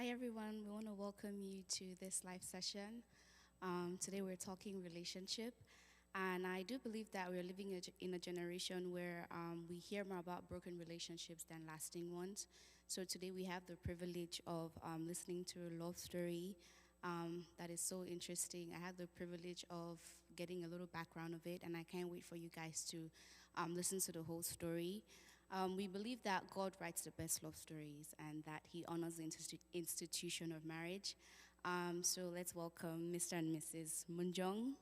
Hi, everyone. We want to welcome you to this live session. Today, we're talking relationship. And I do believe that we're living in a generation where we hear more about broken relationships than lasting ones. So, today, we have the privilege of listening to a love story that is so interesting. I have the privilege of getting a little background of it, and I can't wait for you guys to listen to the whole story. We believe that God writes the best love stories and that He honors the institution of marriage. So let's welcome Mr. and Mrs. Munjong.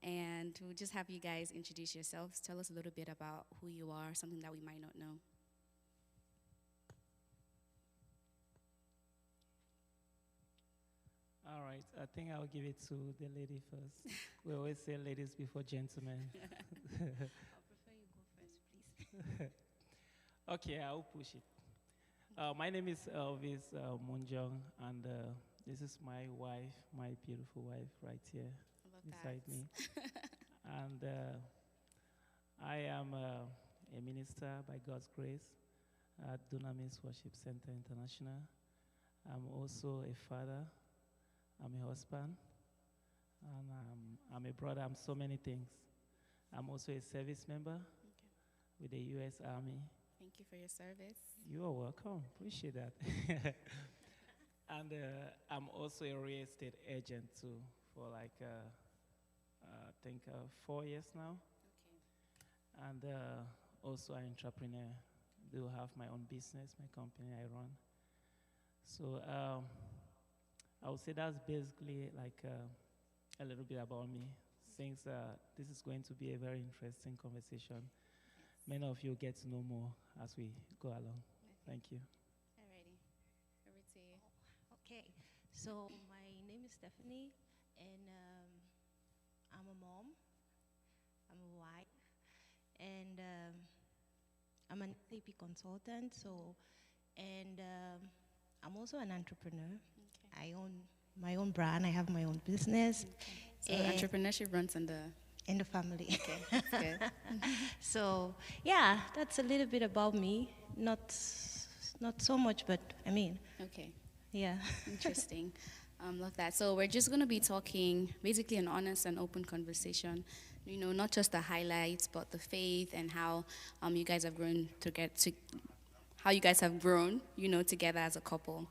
And we'll just have you guys introduce yourselves. Tell us a little bit about who you are, something that we might not know. All right, I think I'll give it to the lady first. We always say ladies before gentlemen. I'll prefer you go first, please. Okay, I'll push it. My name is Elvis Munjong, and this is my wife, my beautiful wife, right here I love beside me. that. And I am a minister by God's grace at Dunamis Worship Center International. I'm also a father. I'm a husband, and I'm a brother. I'm so many things. I'm also a service member Okay. with the U.S. Army. Thank you for your service. You are welcome. Appreciate that. And I'm also a real estate agent too for like I think 4 years now. Okay. And also an entrepreneur. Do have my own business, my company I run. So I would say that's basically like a little bit about me. Since this is going to be a very interesting conversation, many of you get to know more as we go along. Thank you. Alrighty. Over to you. Okay, so my name is Stephanie, and I'm a mom, I'm a wife, and I'm an SAP consultant. And I'm also an entrepreneur. Okay. I own my own brand. I have my own business So And- entrepreneurship runs in the in the family. okay. That's good. So yeah, that's a little bit about me. Not so much, but I mean, Okay. yeah. Interesting. Love that. So we're just going to be talking basically an honest and open conversation. You know, not just the highlights, but the faith and how you guys have grown to get to how you guys have grown, you know, together as a couple.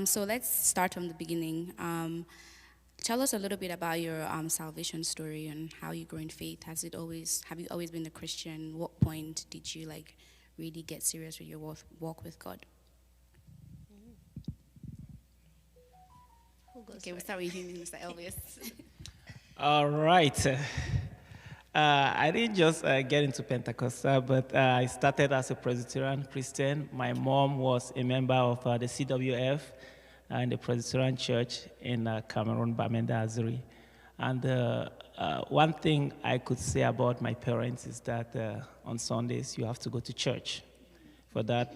So let's start from the beginning. Tell us a little bit about your salvation story and how you grew in faith. Have you always been a Christian? What point did you like really get serious with your walk with God? Who goes Okay, we'll first? start with you, Mr. Elvis. All right. I didn't just get into Pentecostal, but I started as a Presbyterian Christian. My mom was a member of the CWF in the Presbyterian Church in Cameroon, Bamenda, Azuri. And one thing I could say about my parents is that on Sundays you have to go to church. For that,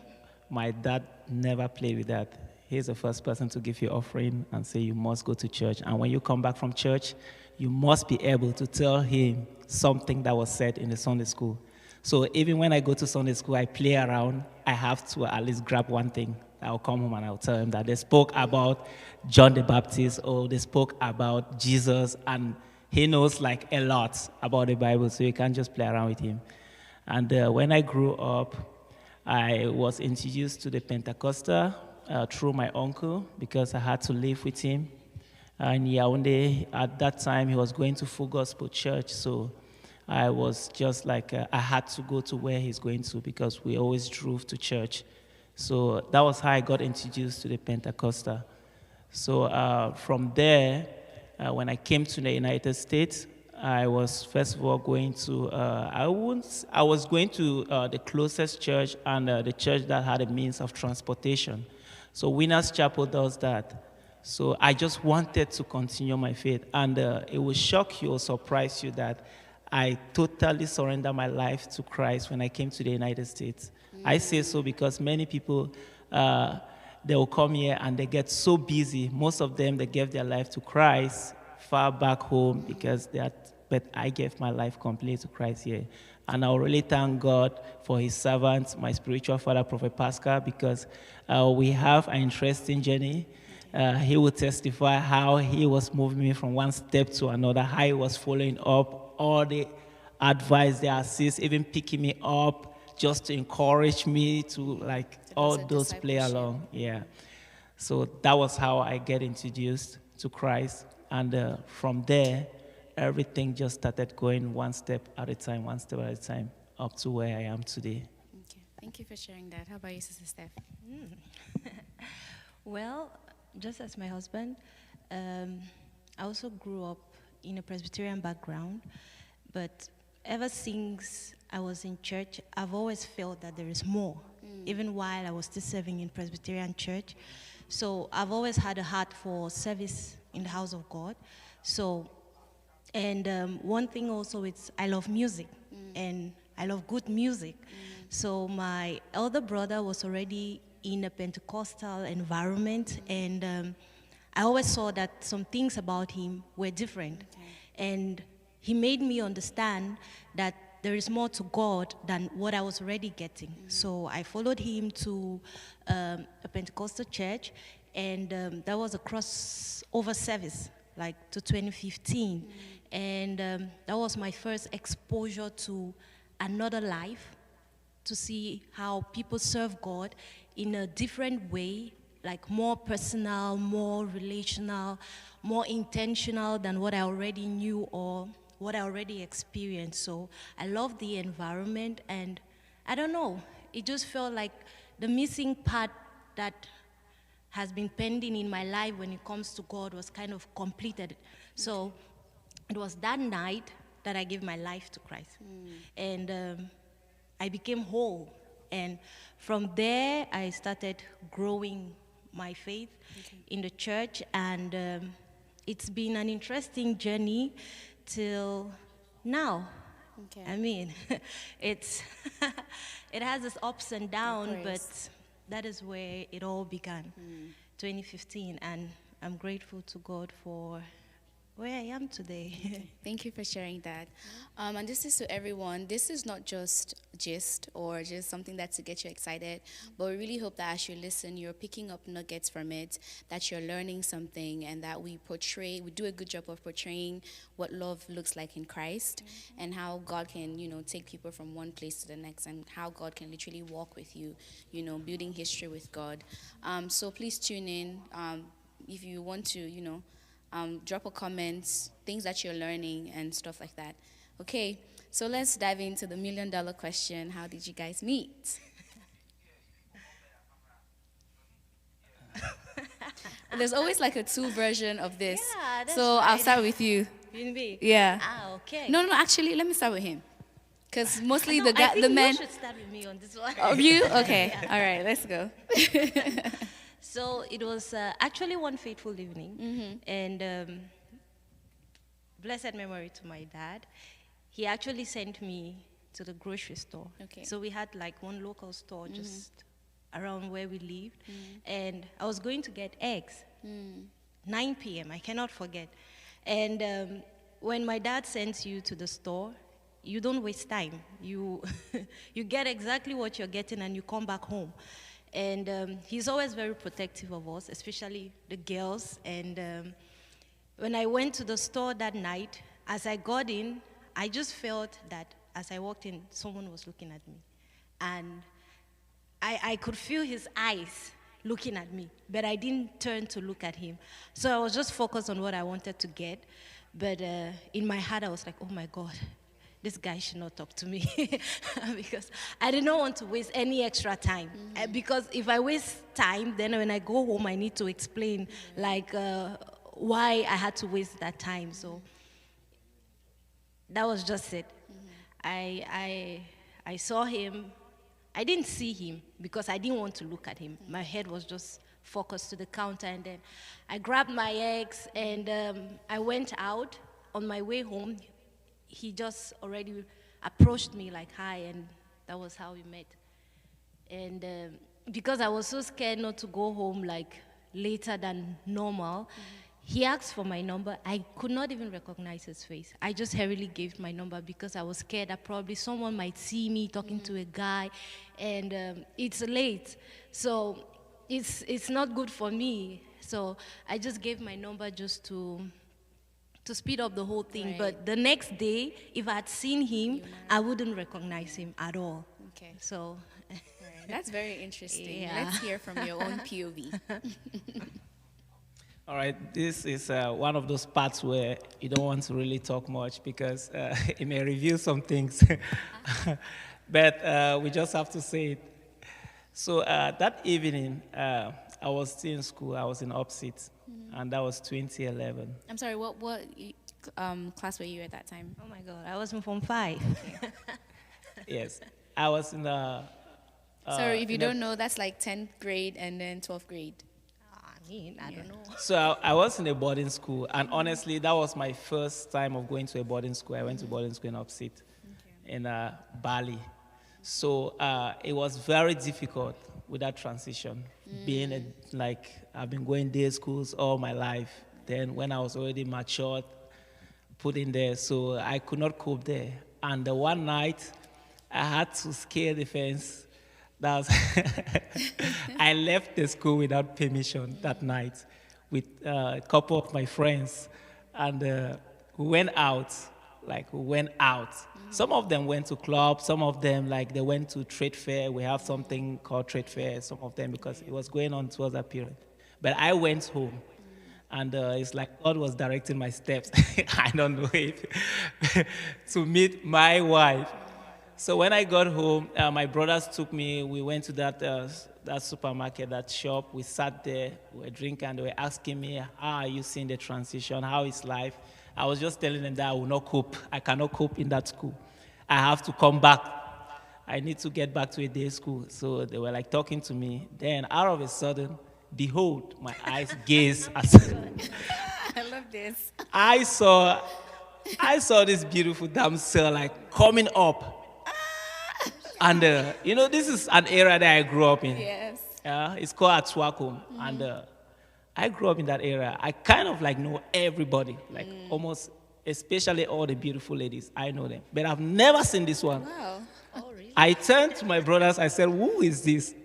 my dad never played with that. He's the first person to give you offering and say you must go to church. And when you come back from church, you must be able to tell him something that was said in the Sunday school. So even when I go to Sunday school, I play around, I have to at least grab one thing. I'll come home and I'll tell him that they spoke about John the Baptist or they spoke about Jesus, and he knows like a lot about the Bible, so you can't just play around with him. And when I grew up, I was introduced to the Pentecostal through my uncle because I had to live with him. And Yaoundé, at that time, he was going to Full Gospel Church, so I was just like, I had to go to where he's going to because we always drove to church. So that was how I got introduced to the Pentecostal. So from there, when I came to the United States, I was first of all going to, I was going to the closest church and the church that had a means of transportation. So Winners Chapel does that. So I just wanted to continue my faith. And it will shock you or surprise you that I totally surrendered my life to Christ when I came to the United States. I say so because many people, they will come here and they get so busy. Most of them, they gave their life to Christ far back home because they are, but I gave my life completely to Christ here. And I really thank God for his servant, my spiritual father, Prophet Pascal, because we have an interesting journey. He will testify how he was moving me from one step to another, how he was following up all the advice, the assist, even picking me up just to encourage me to like all those play along. Yeah. So that was how I get introduced to Christ. And from there, everything just started going one step at a time, up to where I am today. Okay. Thank you for sharing that. How about you, Sister Steph? Well, just as my husband, I also grew up in a Presbyterian background, but ever since I was in church, I've always felt that there is more, even while I was still serving in Presbyterian church. So I've always had a heart for service in the house of God. So, and one thing also is I love music, and I love good music. So my elder brother was already in a Pentecostal environment, and I always saw that some things about him were different. And he made me understand that there is more to God than what I was already getting. So I followed him to a Pentecostal church, and that was a crossover service, like to 2015. And that was my first exposure to another life, to see how people serve God in a different way, like more personal, more relational, more intentional than what I already knew or what I already experienced. So I love the environment, and I don't know, it just felt like the missing part that has been pending in my life when it comes to God was kind of completed. So it was that night that I gave my life to Christ. And I became whole. And from there, I started growing my faith in the church. And it's been an interesting journey till now. I mean, it's it has its ups and downs, but that is where it all began, 2015. And I'm grateful to God for where I am today. Thank you for sharing that. And this is to everyone. This is not just gist or just something that's to get you excited, but we really hope that as you listen, you're picking up nuggets from it, that you're learning something, and that we do a good job of portraying what love looks like in Christ, and how God can, take people from one place to the next, and how God can literally walk with you, building history with God. So please tune in. If you want to, drop a comment, things that you're learning and stuff like that. Okay, so let's dive into the $1 million question. How did you guys meet? There's always like a two version of this. Yeah, that's so right. I'll start with you. Me? Yeah. Okay. No, actually, let me start with him. Because mostly No, I think the men. you should start with me on this one. Oh, you? Okay. Yeah. All right, let's go. So it was actually one fateful evening, and blessed memory to my dad. He actually sent me to the grocery store. Okay. So we had like one local store just around where we lived, and I was going to get eggs. 9 p.m. I cannot forget. And when my dad sends you to the store, you don't waste time. You you get exactly what you're getting, and you come back home. And he's always very protective of us, especially the girls. And when I went to the store that night, as I got in, I just felt that as I walked in, someone was looking at me. And I could feel his eyes looking at me, but I didn't turn to look at him. So I was just focused on what I wanted to get. But in my heart, I was like, oh my God, this guy should not talk to me. Because I did not want to waste any extra time. Because if I waste time, then when I go home, I need to explain like why I had to waste that time. So that was just it. I saw him. I didn't see him because I didn't want to look at him. My head was just focused to the counter, and then I grabbed my eggs, and I went out. On my way home, he just already approached me like, hi, and that was how we met. And because I was so scared not to go home like later than normal, He asked for my number. I could not even recognize his face. I just hurriedly gave my number because I was scared that probably someone might see me talking to a guy, and it's late. So it's not good for me. So I just gave my number just to speed up the whole thing. Right. But the next day, if I had seen him, I wouldn't recognize him at all. Okay. So Right. That's very interesting. Yeah. Let's hear from your own POV. All right, this is one of those parts where you don't want to really talk much because it may reveal some things. But we just have to say it. So that evening, I was still in school. I was in Upsit, and that was 2011. I'm sorry, what class were you at that time? oh my God, I was in Form 5. Yes, I was in the. Sorry, if you in the- don't know, that's like 10th grade and then 12th grade. I don't know. So I was in a boarding school, and honestly, that was my first time of going to a boarding school. I went to boarding school in Upsit, in Bali. So it was very difficult with that transition, being like I've been going day schools all my life. Then when I was already matured, put in there, so I could not cope there. And the one night, I had to scale the fence. That was I left the school without permission that night with a couple of my friends, and we went out. Like we went out. Some of them went to clubs. Some of them like they went to trade fair. We have something called trade fair. Some of them because it was going on towards that period. But I went home. And it's like God was directing my steps. I don't know if to meet my wife. So when I got home, my brothers took me. We went to that supermarket, that shop. We sat there, we were drinking, and they were asking me, "How are you seeing the transition? How is life?" I was just telling them that I will not cope. I cannot cope in that school. I have to come back. I need to get back to a day school. So they were like talking to me. Then out of a sudden, behold, my eyes gazed as I love this. I saw this beautiful damsel like coming up. And this is an area that I grew up in. Yes. It's called Atwakum. And I grew up in that area. I kind of like know everybody, like almost, especially all the beautiful ladies. I know them. But I've never seen this one. Wow. Oh, really? I turned to my brothers. I said, "Who is this?"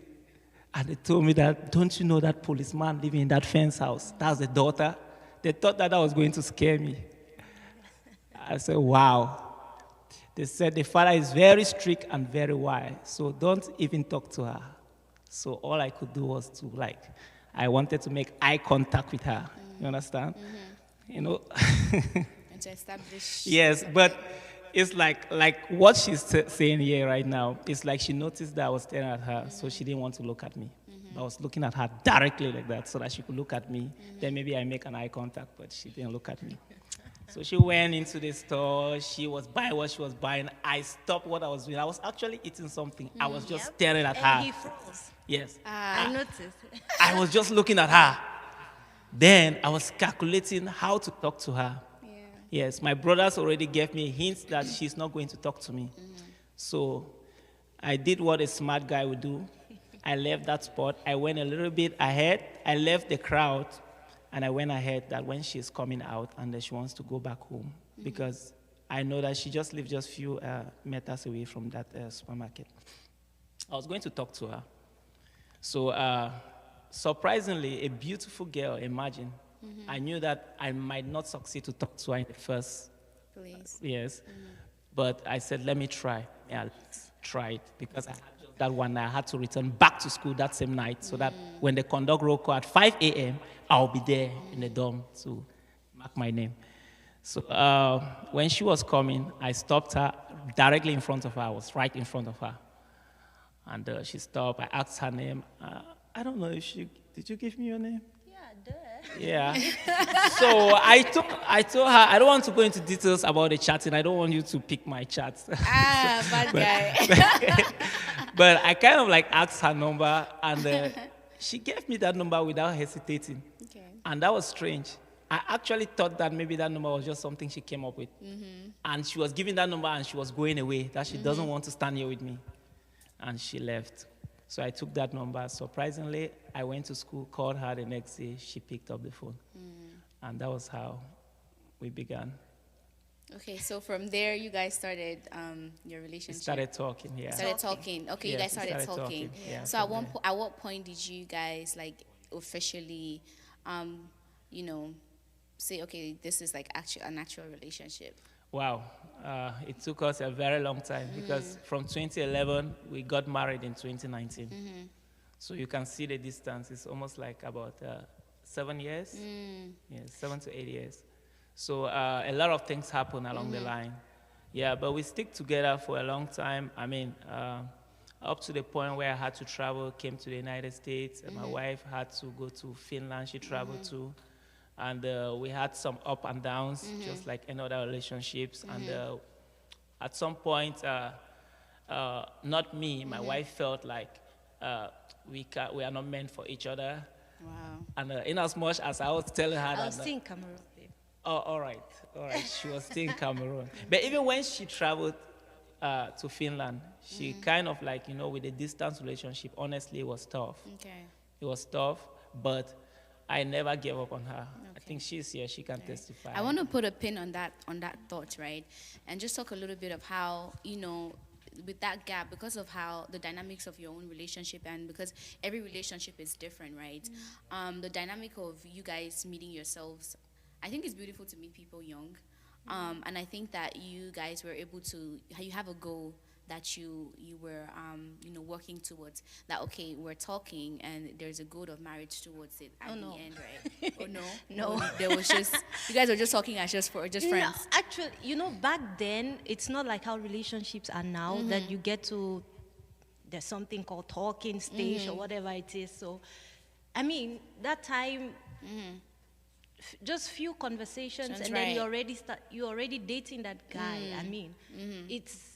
And they told me that, "Don't you know that policeman living in that fence house? That's the daughter." They thought that was going to scare me. I said, "Wow." They said the father is very strict and very wise, so don't even talk to her. So all I could do was to I wanted to make eye contact with her. You understand? You know? And to establish. Yes, but it's like what she's saying here right now. It's like she noticed that I was staring at her, so she didn't want to look at me. I was looking at her directly like that so that she could look at me. Then maybe I make an eye contact, but she didn't look at me. So she went into the store. She was buying what she was buying. I stopped what I was doing. I was actually eating something. I was just staring at And her. he froze. Yes. I noticed. I was just looking at her. Then I was calculating how to talk to her. Yeah. Yes, my brothers already gave me hints that she's not going to talk to me. So I did what a smart guy would do. I left that spot. I went a little bit ahead. I left the crowd, and I went ahead that when she's coming out and that she wants to go back home, because I know that she just lives just a few meters away from that supermarket. I was going to talk to her. So surprisingly, a beautiful girl, imagine. I knew that I might not succeed to talk to her in the first Please. years, but I said, let me try. Yeah, let's try it, because I had just that one night. I had to return back to school that same night so that when the conduct roll call at 5 a.m., I'll be there in the dorm to mark my name. So when she was coming, I stopped her directly in front of her. I was right in front of her. And she stopped. I asked her name. I don't know if did you give me your name? Yeah, duh. Yeah. So I told her, I don't want to go into details about the chatting. I don't want you to pick my chats. Bad guy. But I kind of asked her number, and she gave me that number without hesitating. Okay. And that was strange. I actually thought that maybe that number was just something she came up with. And she was giving that number and she was going away, that she doesn't want to stand here with me. And she left. So I took that number. Surprisingly, I went to school, called her the next day. She picked up the phone. and that was how we began. Okay, so from there, you guys started your We relationship. started talking, yeah. Started talking. Okay, you Yes, guys we started started talking. talking, yeah, So from there. at what point did you guys like officially, you know, say okay, this is like actually an actual relationship? Wow, it took us a very long time because from 2011 we got married in 2019. So you can see the distance. It's almost like about 7 years. Yeah, 7 to 8 years. So a lot of things happen along the line. Yeah, but we stick together for a long time. I mean, up to the point where I had to travel, came to the United States, and my wife had to go to Finland. She traveled too. And we had some up and downs, just like any other relationships. And at some point, not me, my wife felt like we are not meant for each other. Wow. And in as much as I was telling her I that, was still in Cameroon, babe. oh, all right. She was still in Cameroon. But even when she traveled to Finland, she kind of like, with the distance relationship, honestly, it was tough. Okay. It was tough, but I never gave up on her. I Okay. think she's here. She can testify. I want to put a pin on that thought, right? And just talk a little bit of how, with that gap, because of how the dynamics of your own relationship, and because every relationship is different, right? The dynamic of you guys meeting yourselves, I think it's beautiful to meet people young. And I think that you guys were able to, you have a goal that you were, working towards. That, okay, we're talking and there's a goal of marriage towards it at the end, right? Oh, no? No. There was just, you guys were just talking as just friends. No, actually, back then, it's not like how relationships are now, that you get to, there's something called talking stage or whatever it is. So, I mean, that time, just few conversations, Sounds and then right. you're already dating that guy. I mean,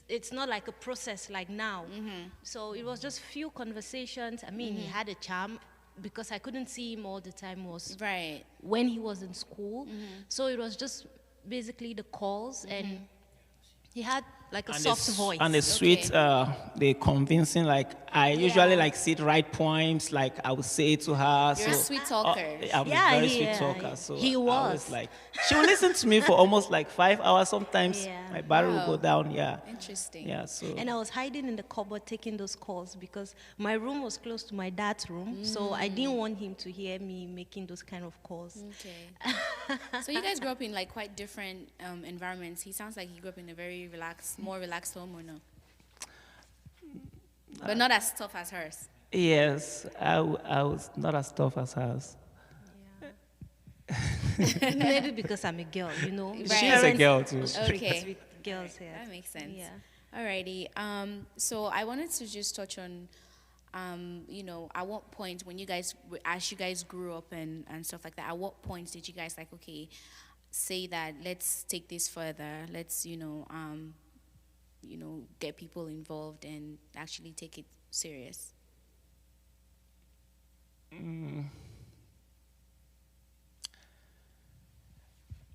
it's not like a process like now. So it was just few conversations. I mean, he had a charm, because I couldn't see him all the time was Right. when he was in school. So it was just basically the calls, and he had like a soft voice. And the sweet, the convincing, like, I usually like sit write poems, like I would say to her. You're a sweet talker. I'm Yeah, a very he- sweet yeah, talker. he- So he I always, was. like, she would listen to me for almost like 5 hours. Sometimes Yeah. my battery Wow. will go down. Yeah. Interesting. Yeah. So. And I was hiding in the cupboard taking those calls, because my room was close to my dad's room. So I didn't want him to hear me making those kind of calls. Okay. So you guys grew up in like quite different environments. He sounds like he grew up in a very more relaxed home, or no? But not as tough as hers. Yes, I was not as tough as hers. Maybe because I'm a girl, Right. She's a girl too. Strict Okay. with girls here. That makes sense. Yeah. Alrighty. So I wanted to just touch on, at what point when you guys, as you guys grew up and stuff like that, at what point did you guys like, okay, say that let's take this further. Let's, get people involved and actually take it serious.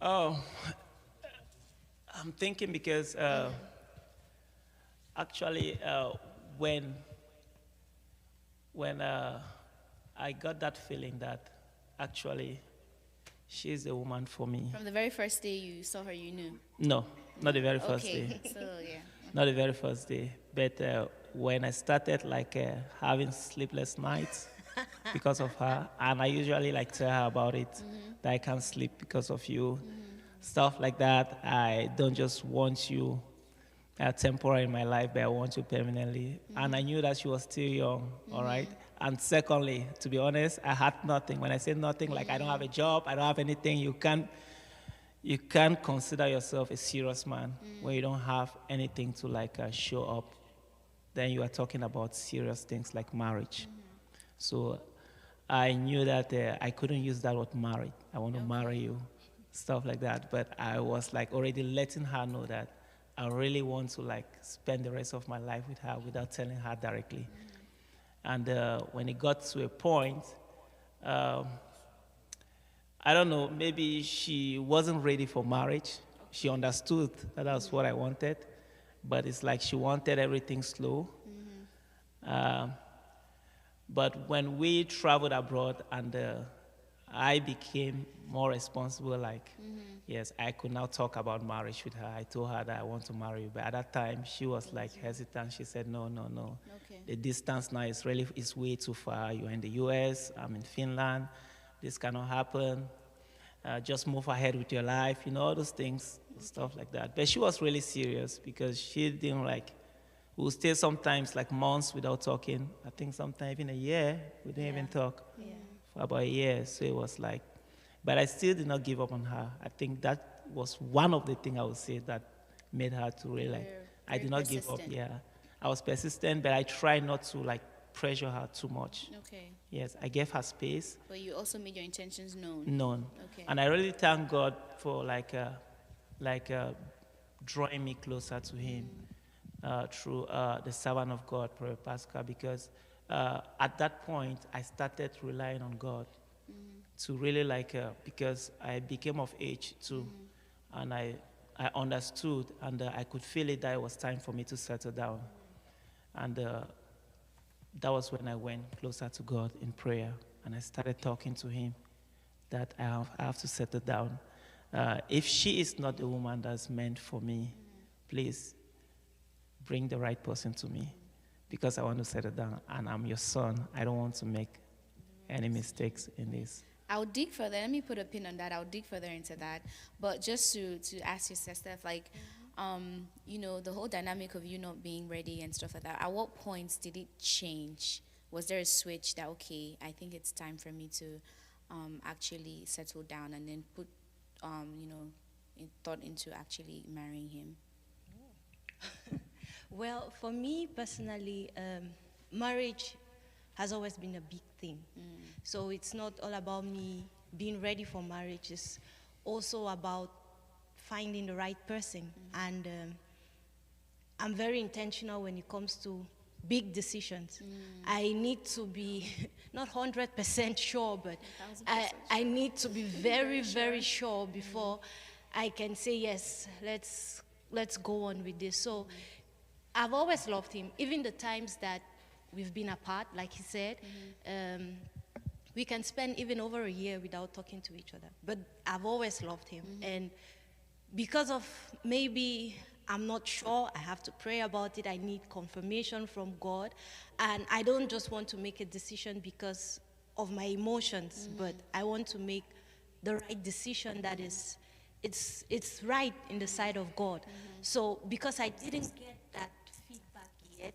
Oh, I'm thinking because actually when I got that feeling that actually she's the woman for me. From the very first day you saw her, you knew. No, not the very first Okay. day. So yeah. Not the very first day. But when I started like having sleepless nights because of her, and I usually like tell her about it, that I can't sleep because of you, stuff like that. I don't just want you temporary in my life, but I want you permanently. And I knew that she was still young, all right? And secondly, to be honest, I had nothing. When I say nothing, like I don't have a job, I don't have anything, you can't consider yourself a serious man when you don't have anything to like show up. Then you are talking about serious things like marriage. So I knew that I couldn't use that word married. I want to marry you, stuff like that. But I was like already letting her know that I really want to like spend the rest of my life with her without telling her directly. And when it got to a point, I don't know, maybe she wasn't ready for marriage. She understood that that's what I wanted, but it's like she wanted everything slow. But when we traveled abroad and I became more responsible. Like, yes, I could now talk about marriage with her. I told her that I want to marry you, but at that time she was like hesitant. She said, "No, no, no. Okay. The distance now is way too far. You're in the U.S. I'm in Finland. This cannot happen. Just move ahead with your life. All those things, stuff like that." But she was really serious because she didn't like. We would stay sometimes like months without talking. I think sometimes even a year we didn't even talk for about a year. So it was like, but I still did not give up on her. I think that was one of the things I would say that made her to really like. I did not give up. Persistent. Yeah, I was persistent, but I tried not to like pressure her too much. Okay. Yes, I gave her space, But you also made your intentions known. none. Okay. And I really thank God for drawing me closer to Him through the servant of God, Prophet Pascal, because at that point I started relying on God to really because I became of age too, and I understood and I could feel it that it was time for me to settle down, and that was when I went closer to God in prayer, and I started talking to Him that I have to settle down. If she is not the woman that's meant for me, please bring the right person to me, because I want to settle down, and I'm your son. I don't want to make any mistakes in this. I'll dig further. Let me put a pin on that. I'll dig further into that. But just to ask you, Steph, like, the whole dynamic of you not being ready and stuff like that, at what points did it change? Was there a switch that, okay, I think it's time for me to actually settle down and then put, thought into actually marrying him? Well, for me personally, marriage has always been a big thing. So it's not all about me being ready for marriage. It's also about finding the right person. And I'm very intentional when it comes to big decisions. I need to be not 100% sure, but I need to be very, very sure before I can say, yes, let's go on with this. So I've always loved him, even the times that we've been apart, like he said. We can spend even over a year without talking to each other. But I've always loved him. And because of maybe I'm not sure, I have to pray about it, I need confirmation from God. And I don't just want to make a decision because of my emotions, but I want to make the right decision that is, it's right in the sight of God. So because I didn't get that feedback yet,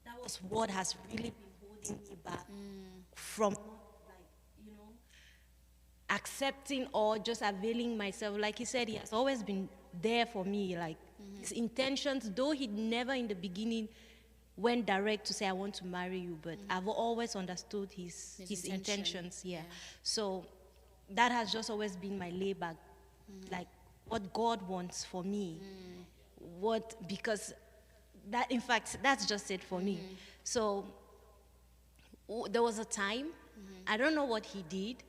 that was what has really been holding me back from accepting or just availing myself. Like he said, he has always been there for me. Like his intentions, though he never in the beginning went direct to say, I want to marry you, but I've always understood his intentions. Yeah. So that has just always been my layback, like what God wants for me. Because that, in fact, that's just it for me. So there was a time, I don't know what he did.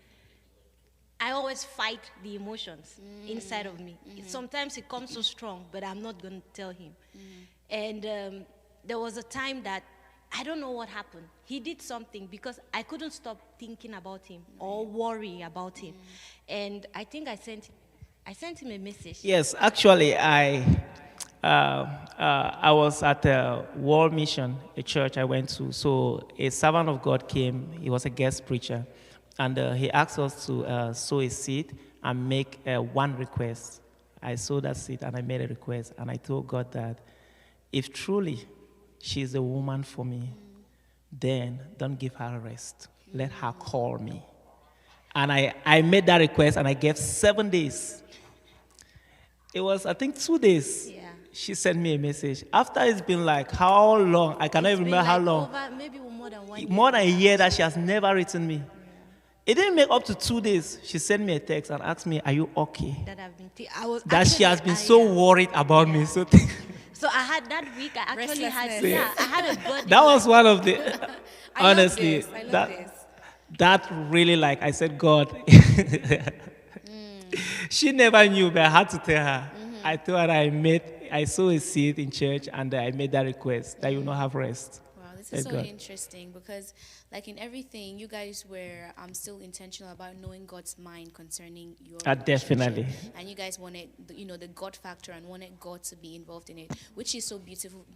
I always fight the emotions inside of me. Sometimes it comes so strong, but I'm not going to tell him. And there was a time that I don't know what happened. He did something because I couldn't stop thinking about him or worry about him. And I think I sent him a message. Yes, actually, I was at a World Mission, a church I went to. So a servant of God came. He was a guest preacher. And he asked us to sow a seed and make one request. I sowed that seed and I made a request. And I told God that if truly she's a woman for me, then don't give her a rest. Let her call me. And I made that request and I gave 7 days. It was, I think, 2 days. Yeah. She sent me a message. After it's been like how long? I cannot even remember how long. Maybe more than 1 year. More than a year that she has never written me. It didn't make up to 2 days. She sent me a text and asked me, "Are you okay?" That she has been so worried about me. So I had that week. I actually had Restlessness. I had a birthday. that was one of the honestly I love this. that really, like I said, God. She never knew, but I had to tell her. I told her I sowed a seed in church and I made that request that you will not have rest. Wow, this This is Praise so God. interesting because, like in everything, you guys were still intentional about knowing God's mind concerning your Definitely. relationship, and you guys wanted, the God factor and wanted God to be involved in it, which is so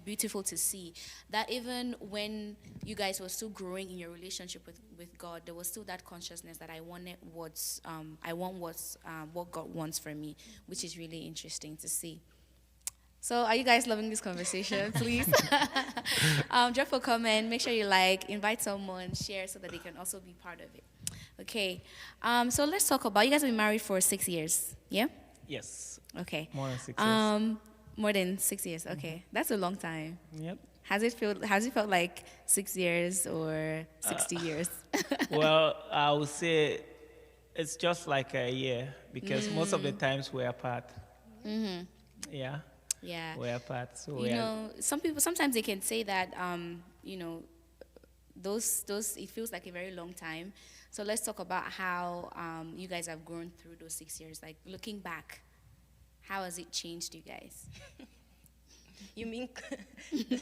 beautiful to see. That even when you guys were still growing in your relationship with God, there was still that consciousness that I want what God wants from me, which is really interesting to see. So are you guys loving this conversation? Please drop a comment, make sure you like, invite someone, share so that they can also be part of it. Okay, so let's talk about, you guys have been married for 6 years, yeah? Yes. Okay. More than 6 years. More than 6 years, okay. That's a long time. Yep. Has it felt like 6 years or 60 years? Well, I would say it's just like a year because most of the times we're apart. Mm-hmm. Yeah, Yeah. we're apart. So You know, some people sometimes they can say that you know, those it feels like a very long time. So let's talk about how you guys have grown through those 6 years. Like looking back, how has it changed you guys? You mean the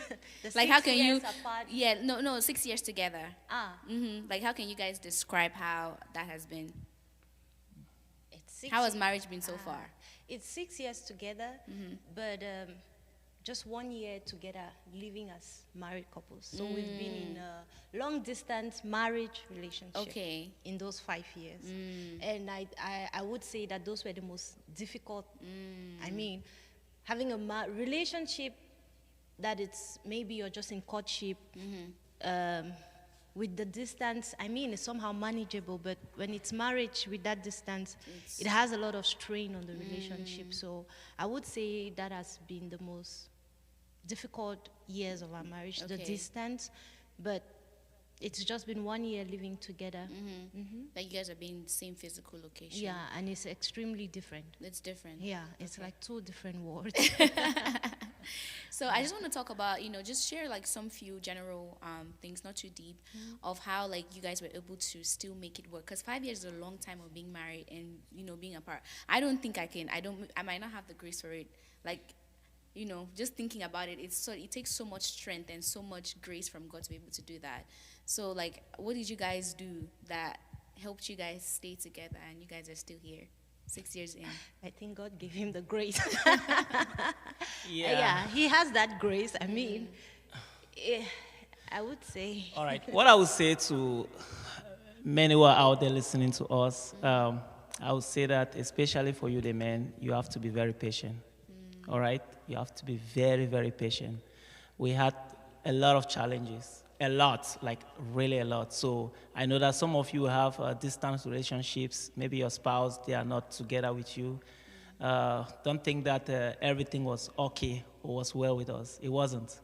Like how 6 can years you? apart? Yeah, no, 6 years together. Ah, Like how can you guys describe how that has been? it's 6 How has years. marriage been so far? It's 6 years together, but just 1 year together living as married couples. So we've been in a long distance marriage relationship Okay. in those 5 years. And I would say that those were the most difficult. I mean, having a relationship that it's maybe you're just in courtship, with the distance, I mean, it's somehow manageable, but when it's marriage with that distance, it has a lot of strain on the relationship. So I would say that has been the most difficult years of our marriage, the Okay. distance, but it's just been 1 year living together. Like you guys are being in the same physical location. Yeah, and it's extremely different. It's different. Yeah, it's like two different worlds. So I just want to talk about, just share like some few general things, not too deep, of how like you guys were able to still make it work. Because 5 years is a long time of being married and being apart. I don't think I can. I might not have the grace for it. Like, just thinking about it, it takes so much strength and so much grace from God to be able to do that. So like, what did you guys do that helped you guys stay together and you guys are still here 6 years in? I think God gave him the grace. yeah. Yeah, he has that grace. I mean, I would say. All right. What I would say to many who are out there listening to us, I would say that especially for you, the men, you have to be very patient. All right? You have to be very, very patient. We had a lot of challenges. A lot, like really a lot. So I know that some of you have distance relationships. Maybe your spouse, they are not together with you. Don't think that everything was okay or was well with us. It wasn't.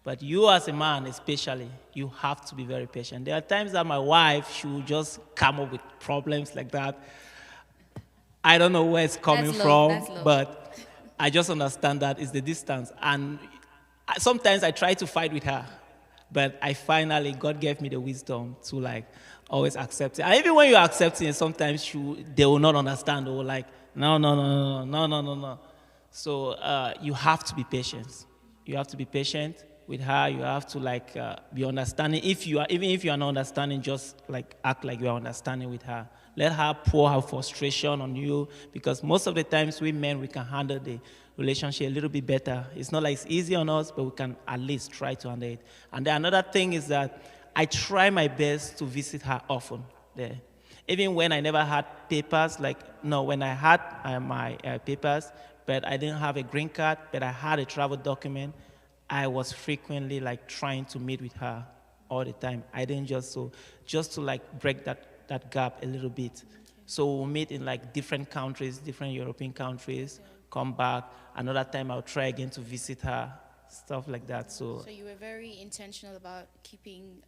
But you as a man especially, you have to be very patient. There are times that my wife, she will just come up with problems like that. I don't know where it's coming That's love, that's from, love. but I just understand that it's the distance. And sometimes I try to fight with her. But God gave me the wisdom to like always accept it. And even when you're accepting it, sometimes they will not understand or like, no. So you have to be patient. You have to be patient with her. You have to like be understanding. Even if you are not understanding, just like act like you are understanding with her. Let her pour her frustration on you because most of the times we men, we can handle the relationship a little bit better. It's not like it's easy on us, but we can at least try to handle it. And then another thing is that I try my best to visit her often there. Even when I never had papers, when I had my papers, but I didn't have a green card, but I had a travel document, I was frequently like trying to meet with her all the time. I didn't just to like break that gap a little bit. So we'll meet in like different countries, different European countries, come back. Another time I'll try again to visit her, stuff like that. So you were very intentional about keeping,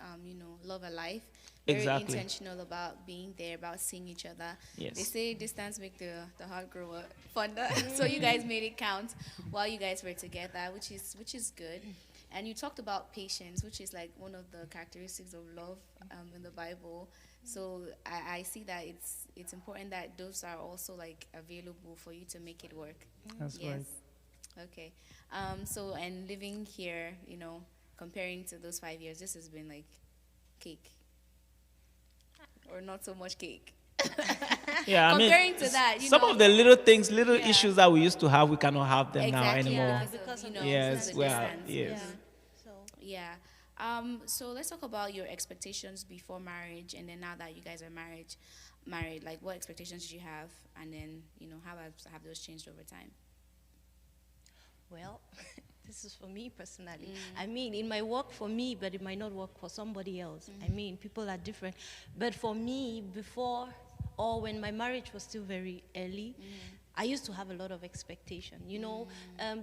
love alive. Very Exactly. intentional about being there, about seeing each other. Yes. They say distance make the heart grow fonder. So you guys made it count while you guys were together, which is good. And you talked about patience, which is like one of the characteristics of love in the Bible. So I see that it's important that those are also like available for you to make it work. That's yes. right. Okay. So and living here, comparing to those 5 years, this has been like cake, or not so much cake. Yeah, I mean, Comparing to that, some of the little things, little Yeah. issues that we used to have, we cannot have them now Exactly, anymore. Yeah, because of, because of Yes, the well, distance. yes. Yeah. So Yeah. So let's talk about your expectations before marriage, and then now that you guys are married, like what expectations did you have, and then how have those changed over time? well, this is for me personally. I mean, it might work for me, but it might not work for somebody else. I mean, people are different. But for me, before or when my marriage was still very early, I used to have a lot of expectation.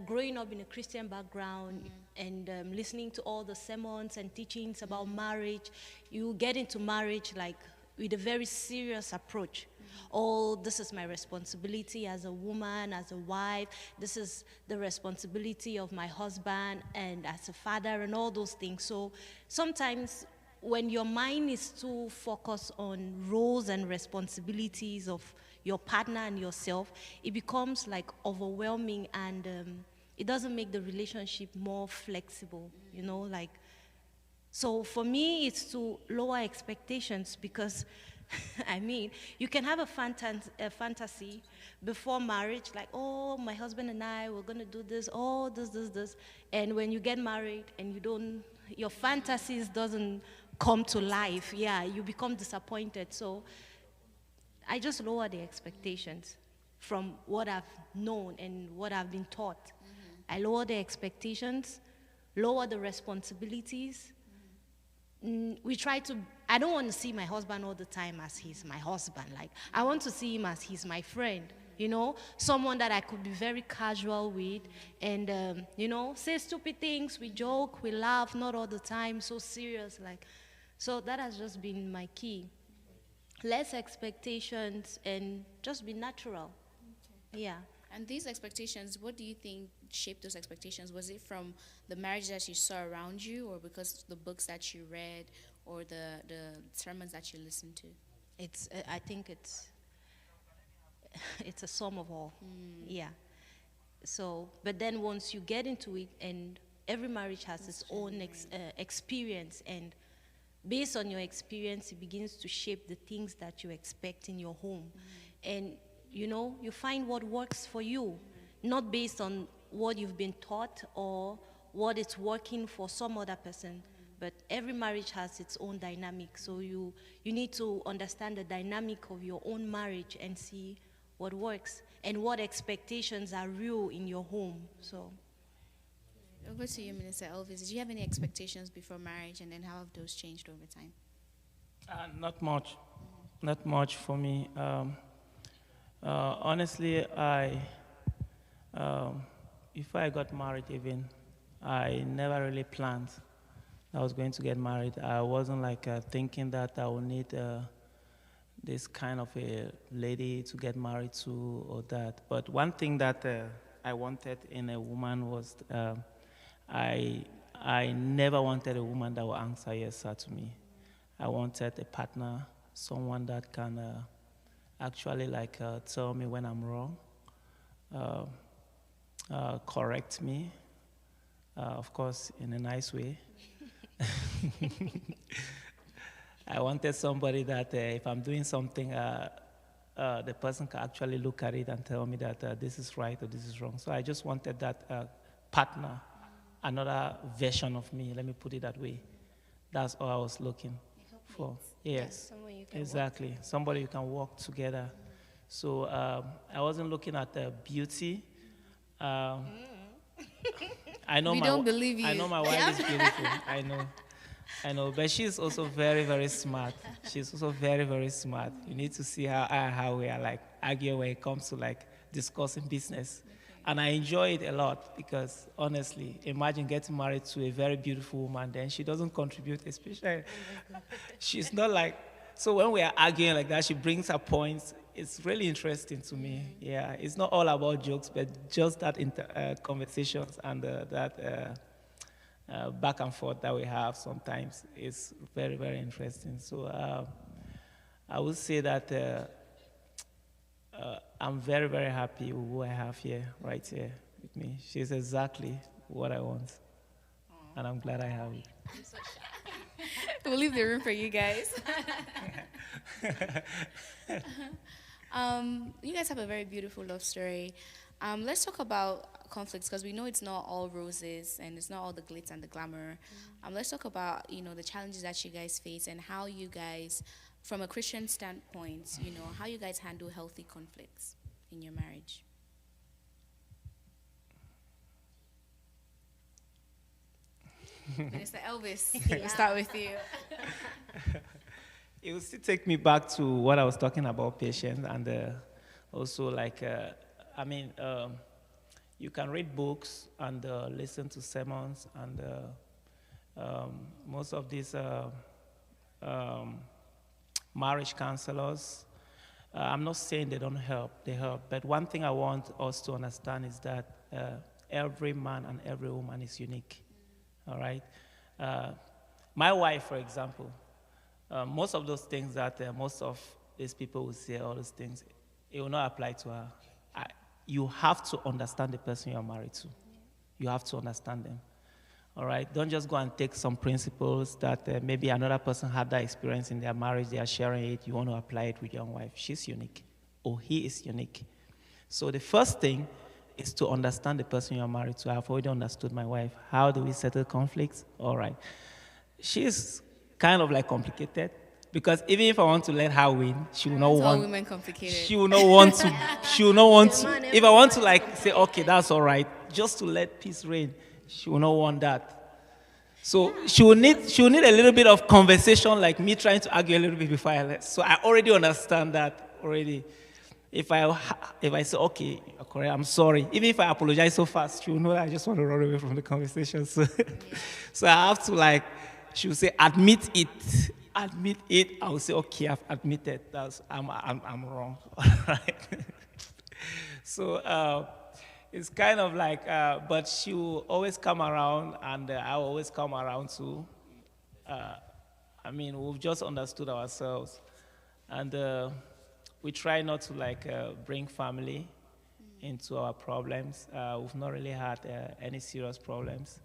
Growing up in a Christian background and listening to all the sermons and teachings about marriage, you get into marriage like with a very serious approach. Oh, this is my responsibility as a woman, as a wife. This is the responsibility of my husband and as a father and all those things. So sometimes when your mind is too focused on roles and responsibilities of your partner and yourself, it becomes like overwhelming, and it doesn't make the relationship more flexible, So for me, it's to lower expectations because, I mean, you can have a fantasy before marriage, like, oh, my husband and I, we're going to do this, oh, this. And when you get married and your fantasies doesn't come to life, you become disappointed. So I just lower the expectations from what I've known and what I've been taught. I lower the expectations, lower the responsibilities. I don't want to see my husband all the time as he's my husband. Like, I want to see him as he's my friend, someone that I could be very casual with and, say stupid things. We joke, we laugh, not all the time, so serious. So that has just been my key. Less expectations and just be natural. Yeah. And these expectations, what do you think shaped those expectations? Was it from the marriage that you saw around you, or because the books that you read, or the sermons that you listened to? I think it's a sum of all. Yeah. So, but then once you get into it, and every marriage has its own experience, and based on your experience, it begins to shape the things that you expect in your home. And you find what works for you, not based on what you've been taught or what is working for some other person. But every marriage has its own dynamic. So you need to understand the dynamic of your own marriage and see what works and what expectations are real in your home. So over to you, Minister Elvis. Did you have any expectations before marriage, and then how have those changed over time? Not much. Not much for me. Honestly, before I got married even, I never really planned I was going to get married. I wasn't thinking that I would need this kind of a lady to get married to or that. But one thing that I wanted in a woman was I never wanted a woman that would answer yes sir to me. I wanted a partner, someone that can actually tell me when I'm wrong, correct me, of course, in a nice way. I wanted somebody that if I'm doing something, the person can actually look at it and tell me that this is right or this is wrong. So I just wanted that partner, another version of me, let me put it that way. That's all I was looking for. Yes, someone you can exactly. Somebody you can work together. So I wasn't looking at the beauty. I know We don't believe you. I know my wife is beautiful. I know, but she's also very, very smart. She's also very, very smart. You need to see how we are arguing when it comes to discussing business. Okay. And I enjoy it a lot because honestly, imagine getting married to a very beautiful woman, then she doesn't contribute, especially she's not so when we are arguing like that, she brings her points. It's really interesting to me. Yeah, it's not all about jokes, but just that conversations and that back and forth that we have sometimes is very, very interesting. So I would say that I'm very, very happy with who I have here, right here with me. She's exactly what I want. and I'm glad I have it. We'll leave the room for you guys. You guys have a very beautiful love story. Let's talk about conflicts because we know it's not all roses and it's not all the glitz and the glamour. Let's talk about the challenges that you guys face and how you guys, from a Christian standpoint, how you guys handle healthy conflicts in your marriage. Minister Elvis, we'll start with you. It will still take me back to what I was talking about patience and also you can read books and listen to sermons and most of these marriage counselors, I'm not saying they don't help, they help, but one thing I want us to understand is that every man and every woman is unique, all right? My wife, for example, most of those things that most of these people will say, all those things, it will not apply to her. You have to understand the person you're married to. You have to understand them. All right? Don't just go and take some principles that maybe another person had that experience in their marriage, they are sharing it, you want to apply it with your own wife. She's unique, or he is unique. So the first thing is to understand the person you're married to. I've already understood my wife. How do we settle conflicts? All right. She's kind of like complicated because even if I want to let her win, she will not It's all want. women complicated. She will not want to. She will not want to. If I want to like say, okay, that's all right, just to let peace reign, she will not want that. So she will need a little bit of conversation, like me trying to argue a little bit before I let. So I already understand that already. If I say, okay, correct, I'm sorry, even if I apologize so fast, she will know that I just want to run away from the conversation. So, so I have to she will say, admit it. Admit it. I will say, okay, I've admitted. I'm wrong. All right. So it's kind of but she will always come around, and I will always come around too. We've just understood ourselves, and we try not to bring family into our problems. We've not really had any serious problems,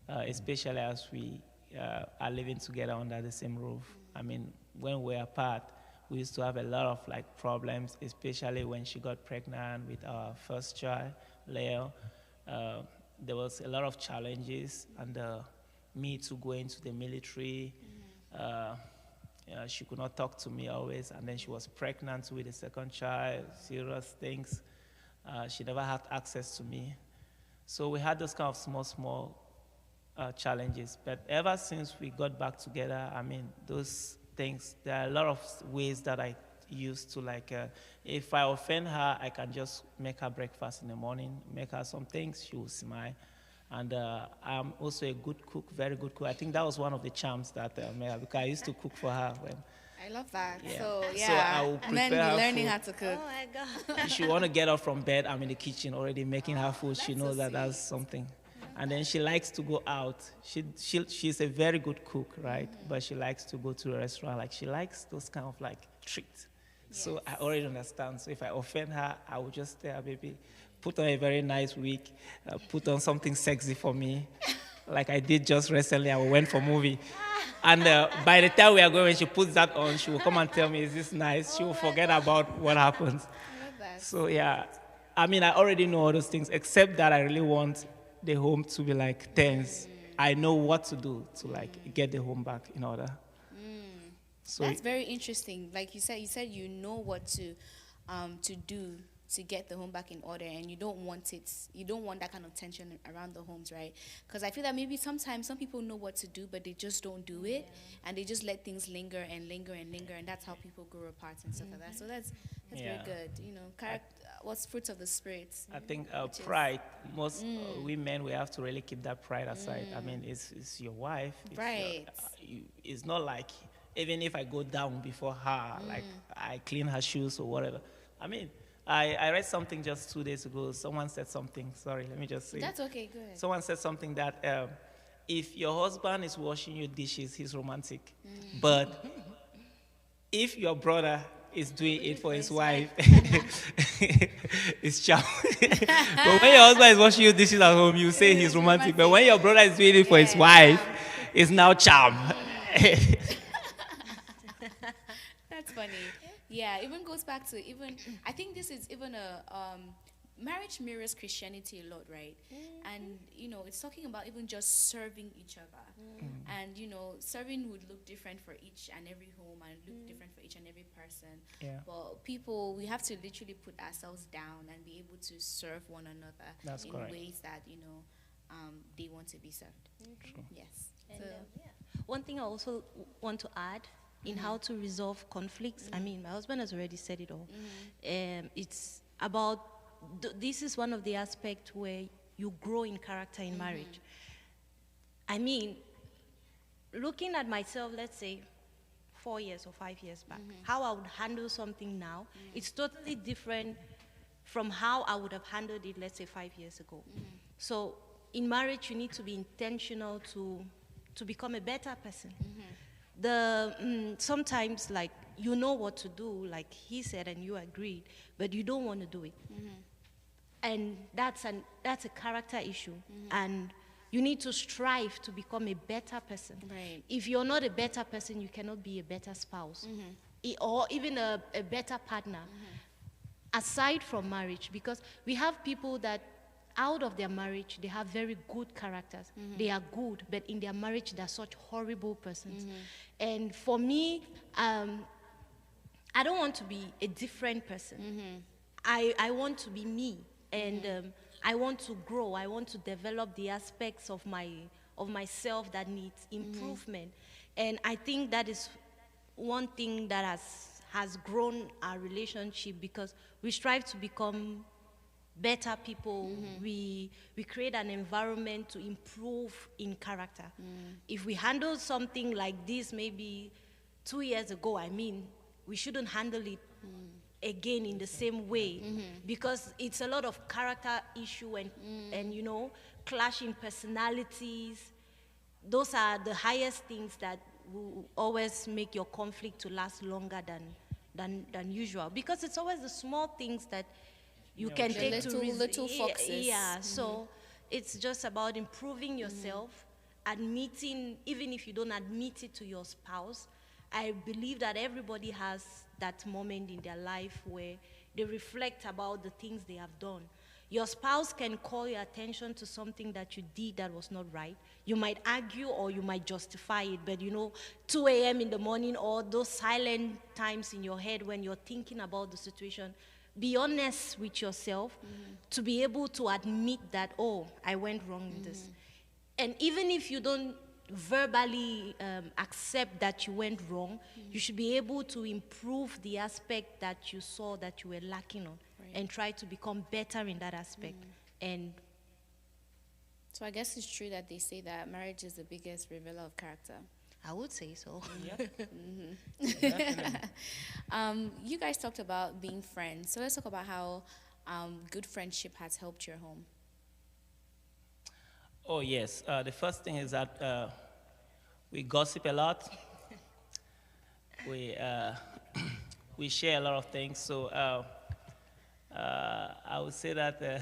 especially as we are living together under the same roof. When we're apart, we used to have a lot of problems, especially when she got pregnant with our first child, Leo. There was a lot of challenges, and me to go into the military. She could not talk to me always, and then she was pregnant with the second child, serious things. She never had access to me. So we had those kind of small challenges. But ever since we got back together, those things, there are a lot of ways that I use to if I offend her, I can just make her breakfast in the morning, make her some things, she will smile. And I'm also a good cook, very good cook. I think that was one of the charms that because I used to cook for her when. I love that. Yeah. So I will prepare men her learning food. how to cook. Oh my God. If she want to get up from bed, I'm in the kitchen already making her food. She that's knows so that that's something. And then she likes to go out. She's a very good cook, right? But she likes to go to a restaurant. She likes those kind of treats. So I already understand. So if I offend her, I will just tell her, baby, put on a very nice wig, put on something sexy for me, like I did just recently. I went for a movie. And by the time we are going, when she puts that on, she will come and tell me, is this nice? She will forget about what happened. I love that. So, yeah, I already know all those things, except that I really want the home to be tense. I know what to do to get the home back in order. So That's very interesting. Like you said you know what to do to get the home back in order, and you don't want that kind of tension around the homes, right? Because I feel that maybe sometimes some people know what to do, but they just don't do it, and they just let things linger and linger and linger, and that's how people grow apart and stuff like that. So that's very good. What's fruits of the spirit? I think pride. Most we men, we have to really keep that pride aside. It's your wife. Right. It's not like even if I go down before her, I clean her shoes or whatever. I read something just 2 days ago. Someone said something. Sorry, let me just say. That's okay. Go ahead. Someone said something that if your husband is washing your dishes, he's romantic. But if your brother is doing it for his wife, it's charm. But when your husband is washing you dishes at home, you say he's romantic. But when your brother is doing it for his wife, it's now charm. That's funny. Yeah, even goes back to even, I think this is even a, marriage mirrors Christianity a lot, right? And, it's talking about even just serving each other. And, serving would look different for each and every home and look different for each and every person. Yeah. But people, we have to literally put ourselves down and be able to serve one another That's in correct. ways that, they want to be served. Yes. And, So, one thing I also want to add in how to resolve conflicts, I mean, my husband has already said it all. It's about, this is one of the aspects where you grow in character in marriage. I mean, looking at myself, let's say, 4 years or 5 years back, how I would handle something now, it's totally different from how I would have handled it, let's say, 5 years ago. So in marriage, you need to be intentional to become a better person. Sometimes, like, you know what to do, like he said, and you agreed, but you don't want to do it. And that's a character issue. And you need to strive to become a better person. Right. If you're not a better person, you cannot be a better spouse or even a better partner. Aside from marriage, because we have people that out of their marriage, they have very good characters. They are good, but in their marriage, they're such horrible persons. And for me, I don't want to be a different person. I want to be me, and I want to grow. I want to develop the aspects of myself that needs improvement. And I think that is one thing that has grown our relationship, because we strive to become better people. We create an environment to improve in character. If we handle something like this maybe 2 years ago, I mean, we shouldn't handle it again in the same way, because it's a lot of character issue and clashing personalities. Those are the highest things that will always make your conflict to last longer than usual, because it's always the small things that you can The take to little foxes. Yeah, so it's just about improving yourself, admitting, even if you don't admit it to your spouse. I believe that everybody has that moment in their life where they reflect about the things they have done. Your spouse can call your attention to something that you did that was not right. You might argue or you might justify it, but 2 a.m. in the morning, or those silent times in your head when you're thinking about the situation, be honest with yourself to be able to admit that, oh, I went wrong in this. And even if you don't verbally accept that you went wrong, you should be able to improve the aspect that you saw that you were lacking on, and try to become better in that aspect. And So I guess it's true that they say that marriage is the biggest revealer of character. I would say so. You guys talked about being friends. So let's talk about how good friendship has helped your home. Oh, yes. The first thing is that we gossip a lot. We share a lot of things. So I would say that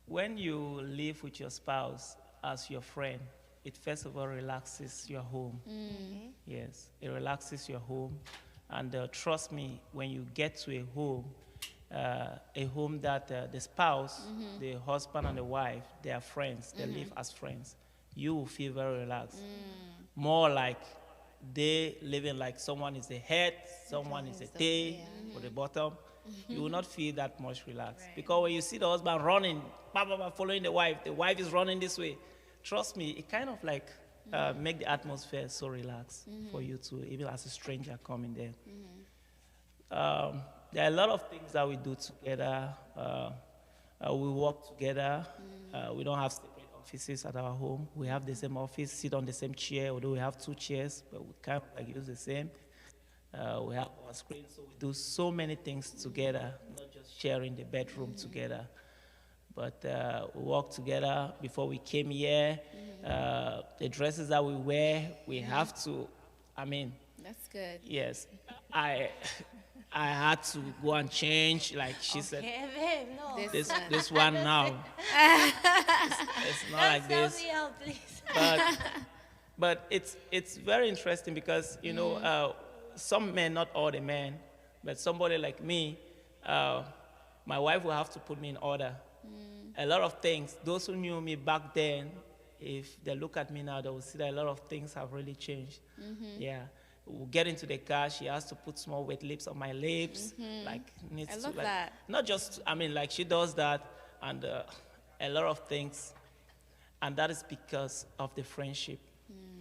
when you live with your spouse as your friend, it first of all relaxes your home. Yes, it relaxes your home. And trust me, when you get to a home that the spouse, the husband and the wife, they are friends, they live as friends, you will feel very relaxed. More like they living like someone is the head, someone is the tail, or the bottom. You will not feel that much relaxed. Right. Because when you see the husband running, following the wife is running this way, trust me, it kind of like make the atmosphere so relaxed for you to, even as a stranger coming there. There are a lot of things that we do together. We work together. We don't have separate offices at our home. We have the same office, sit on the same chair, although we have 2 chairs, but we can't use the same. We have our screen, so we do so many things together, not just sharing the bedroom together. but we worked together before we came here. The dresses that we wear, we have to, I mean, That's good. yes, I I had to go and change. Like she said, Okay, babe, no. this one now. It's not like Don't this. sell me out, please. But it's very interesting because some men, not all the men, but somebody like me, my wife will have to put me in order. A lot of things. Those who knew me back then, if they look at me now, they will see that a lot of things have really changed. Yeah. We'll get into the car. She has to put small wet lips on my lips, like needs I to love like that. not just. I mean, like she does that, and a lot of things, and that is because of the friendship.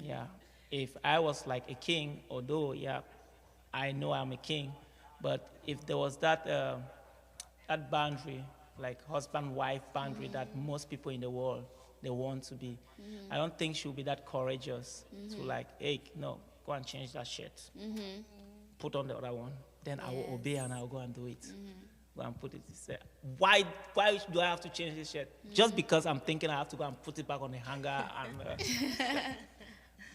Yeah. If I was like a king, although yeah, I know I'm a king, but if there was that that boundary, like husband-wife boundary that most people in the world they want to be, I don't think she'll be that courageous to like, hey, no, go and change that shirt, put on the other one, then I will obey and I'll go and do it. Go and put it. Say, why do I have to change this shirt? Just because I'm thinking I have to go and put it back on the hanger and.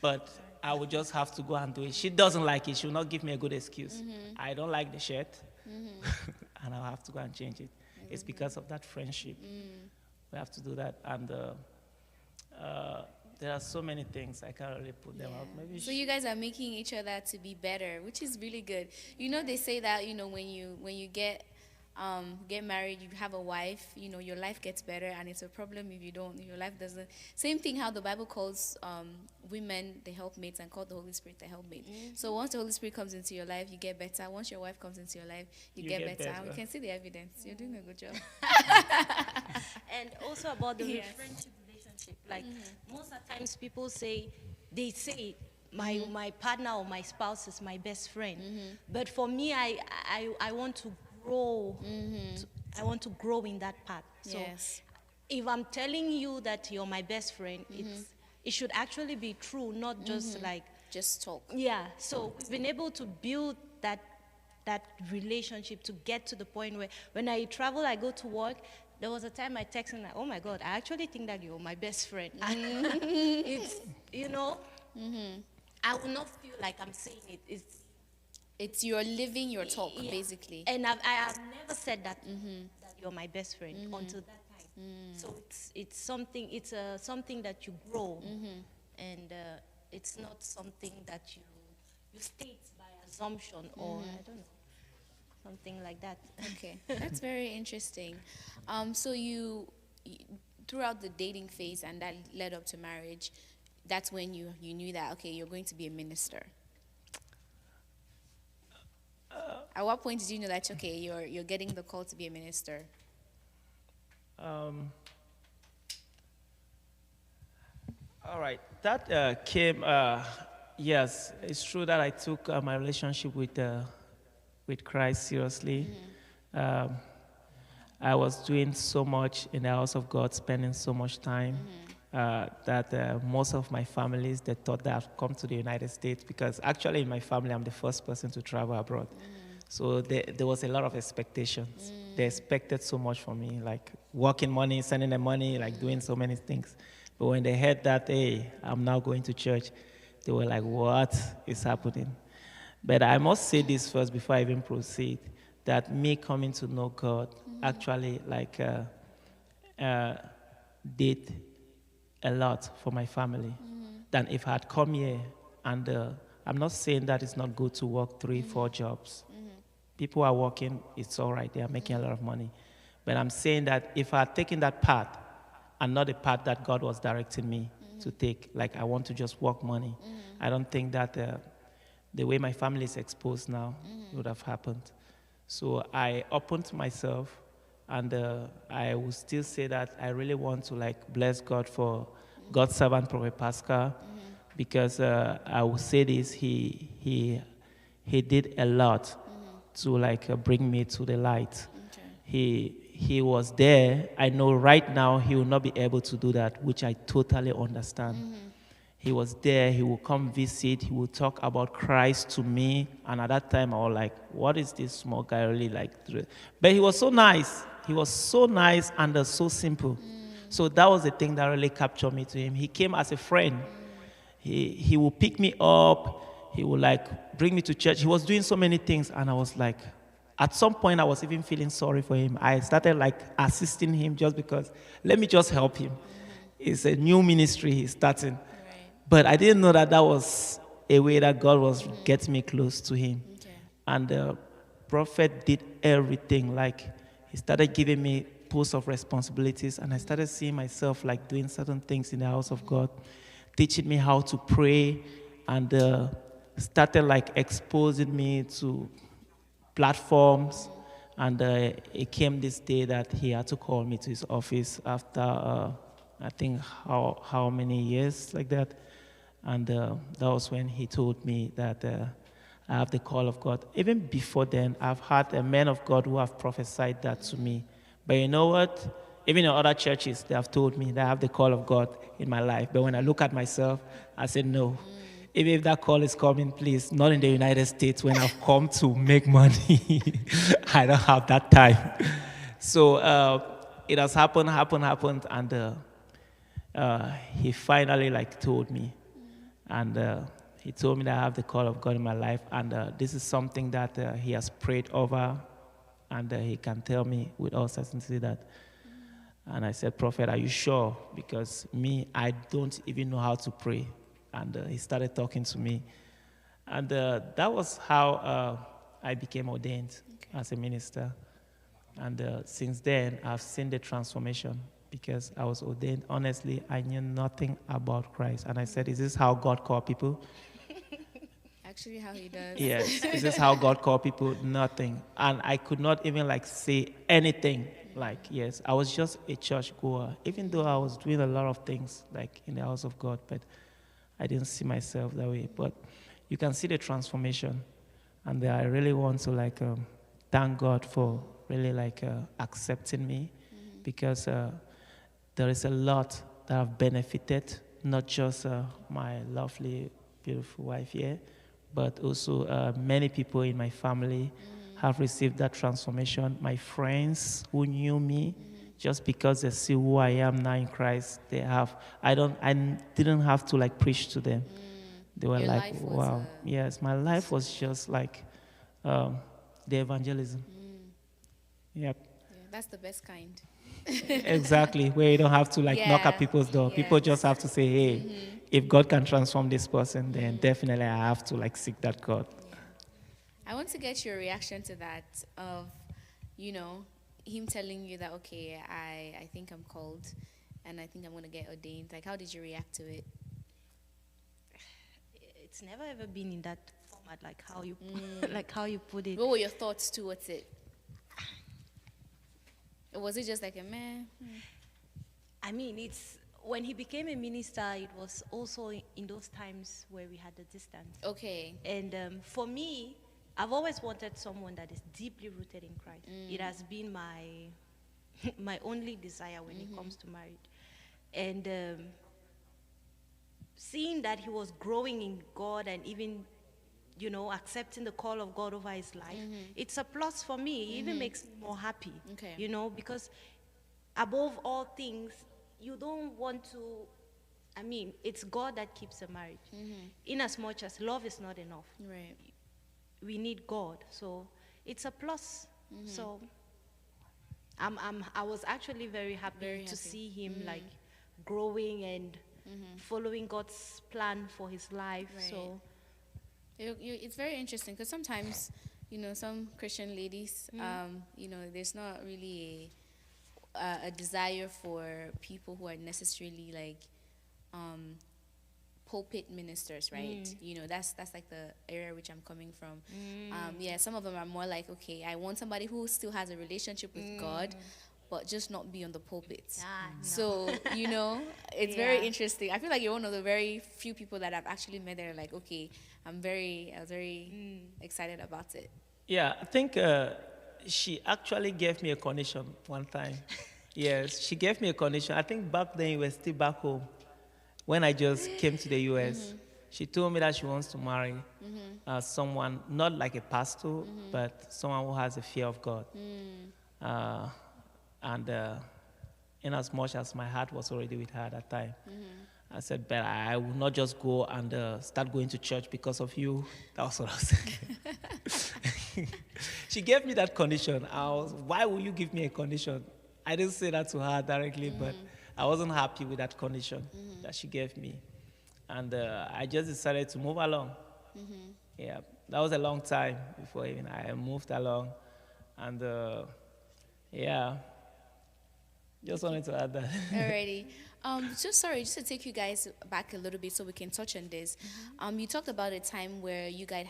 But I would just have to go and do it. She doesn't like it. She will not give me a good excuse. I don't like the shirt, and I'll have to go and change it. It's because of that friendship. We have to do that. And there are so many things. I can't really put them out. Maybe So you guys are making each other to be better, which is really good. You know, they say that, you know, when you get married, you have a wife, you know, your life gets better, and it's a problem if you don't, your life doesn't. Same thing how the Bible calls women the helpmates and called the Holy Spirit the helpmate. So once the Holy Spirit comes into your life, you get better. Once your wife comes into your life, you get better. And we can see the evidence. You're doing a good job. And also about the Yes. friendship relationship. Like most of the times people say, my partner or my spouse is my best friend. But for me, I want to grow. I want to grow in that path. So Yes. if I'm telling you that you're my best friend, it should actually be true, not just like, Just talk. yeah. So we've been able to build that relationship to get to the point where when I travel, I go to work. There was a time I texted like, oh my God, I actually think that you're my best friend. It's, you know, I will not feel like I'm saying it. It's you're living your talk, Yeah. basically. And I have never said that that you're my best friend until that time. So it's something that you grow, and it's not something that you state by assumption or I don't know, something like that. Okay, that's very interesting. So you throughout the dating phase and that led up to marriage, that's when you knew that, okay, you're going to be a minister. At what point did you know that, okay, you're getting the call to be a minister? All right. That came, yes, it's true that I took my relationship with Christ seriously. I was doing so much in the house of God, spending so much time that most of my families, they thought that I'd come to the United States because actually in my family, I'm the first person to travel abroad. So there was a lot of expectations. They expected so much from me, like working money, sending them money, like doing so many things. But when they heard that, hey, I'm now going to church, they were like, what is happening? But I must say this first before I even proceed, that me coming to know God actually like did a lot for my family than if I had come here. And I'm not saying that it's not good to work 3-4 jobs. People are working, it's all right, they are making a lot of money. But I'm saying that if I had taken that path and not the path that God was directing me to take, like I want to just work money, I don't think that the way my family is exposed now would have happened. So I opened myself, and I will still say that I really want to like bless God for God's servant Prophet Pascal, because I will say this, he did a lot to like bring me to the light. Okay. He was there. I know right now he will not be able to do that, which I totally understand. He was there. He will come visit. He will talk about Christ to me. And at that time, I was like, what is this small guy really like? But he was so nice. He was so nice and so simple. So that was the thing that really captured me to him. He came as a friend. He will pick me up. He will like bring me to church. He was doing so many things, and I was like, at some point, I was even feeling sorry for him. I started like assisting him just because, let me just help him. It's a new ministry he's starting. But I didn't know that that was a way that God was getting me close to him. Okay. And the prophet did everything. Like, he started giving me posts of responsibilities, and I started seeing myself like doing certain things in the house of God, teaching me how to pray, and started like exposing me to platforms. And it came this day that he had to call me to his office after I think how many years like that. And that was when he told me that I have the call of God. Even before then, I've had a man of God who have prophesied that to me. But you know what? Even in other churches, they have told me that I have the call of God in my life. But when I look at myself, I said, no. Even if that call is coming, please, not in the United States when I've come to make money. I don't have that time. So it has happened, and he finally like told me. And he told me that I have the call of God in my life, and this is something that he has prayed over, and he can tell me with all certainty that. And I said, Prophet, are you sure? Because me, I don't even know how to pray. And he started talking to me. And that was how I became ordained as a minister. And since then, I've seen the transformation because I was ordained. Honestly, I knew nothing about Christ. And I said, is this how God called people? Actually, how he does. Yes. Is this how God called people? Nothing. And I could not even like say anything. Like, yes, I was just a church goer, even though I was doing a lot of things like in the house of God, but I didn't see myself that way. But you can see the transformation. And I really want to like thank God for really like accepting me, because there is a lot that I've benefited, not just my lovely, beautiful wife here, but also many people in my family have received that transformation. My friends who knew me, just because they see who I am now in Christ, I didn't have to like preach to them. They were Your like, life was wow, yes, my life was just like the evangelism. Yep. Yeah, that's the best kind. Exactly, where you don't have to like knock at people's door. People just have to say, hey, if God can transform this person, then definitely I have to like seek that God. I want to get your reaction to that of, him telling you that, okay, I think I'm called and I think I'm going to get ordained. Like, how did you react to it? It's never ever been in that format, like how you like how you put it. What were your thoughts towards it? Or was it just like a meh? I mean, it's when he became a minister, it was also in those times where we had the distance. Okay. And for me, I've always wanted someone that is deeply rooted in Christ. It has been my only desire when it comes to marriage. And seeing that he was growing in God and even, accepting the call of God over his life, it's a plus for me. It even makes me more happy, Okay. because above all things, you don't want to, it's God that keeps a marriage. In as much as love is not enough. Right. We need God, so it's a plus. So I was actually very happy to see him like growing and following God's plan for his life. Right. So It's very interesting because sometimes, some Christian ladies, there's not really a desire for people who are necessarily like pulpit ministers, right? That's like the area which I'm coming from. Some of them are more like, okay, I want somebody who still has a relationship with God, but just not be on the pulpit. no. So, it's very interesting. I feel like you're one of the very few people that I've actually met that are like, okay, I was very excited about it. Yeah, I think she actually gave me a condition one time. Yes, she gave me a condition. I think back then you were still back home. When I just came to the U.S., she told me that she wants to marry someone, not like a pastor, but someone who has a fear of God. And in as much as my heart was already with her at that time, I said, but I will not just go and start going to church because of you. That was what I was saying. She gave me that condition. Why will you give me a condition? I didn't say that to her directly, but I wasn't happy with that condition that she gave me. And I just decided to move along. Yeah, that was a long time before even I moved along. And yeah, just wanted to add that. Alrighty. Just to take you guys back a little bit so we can touch on this. You talked about a time where you guys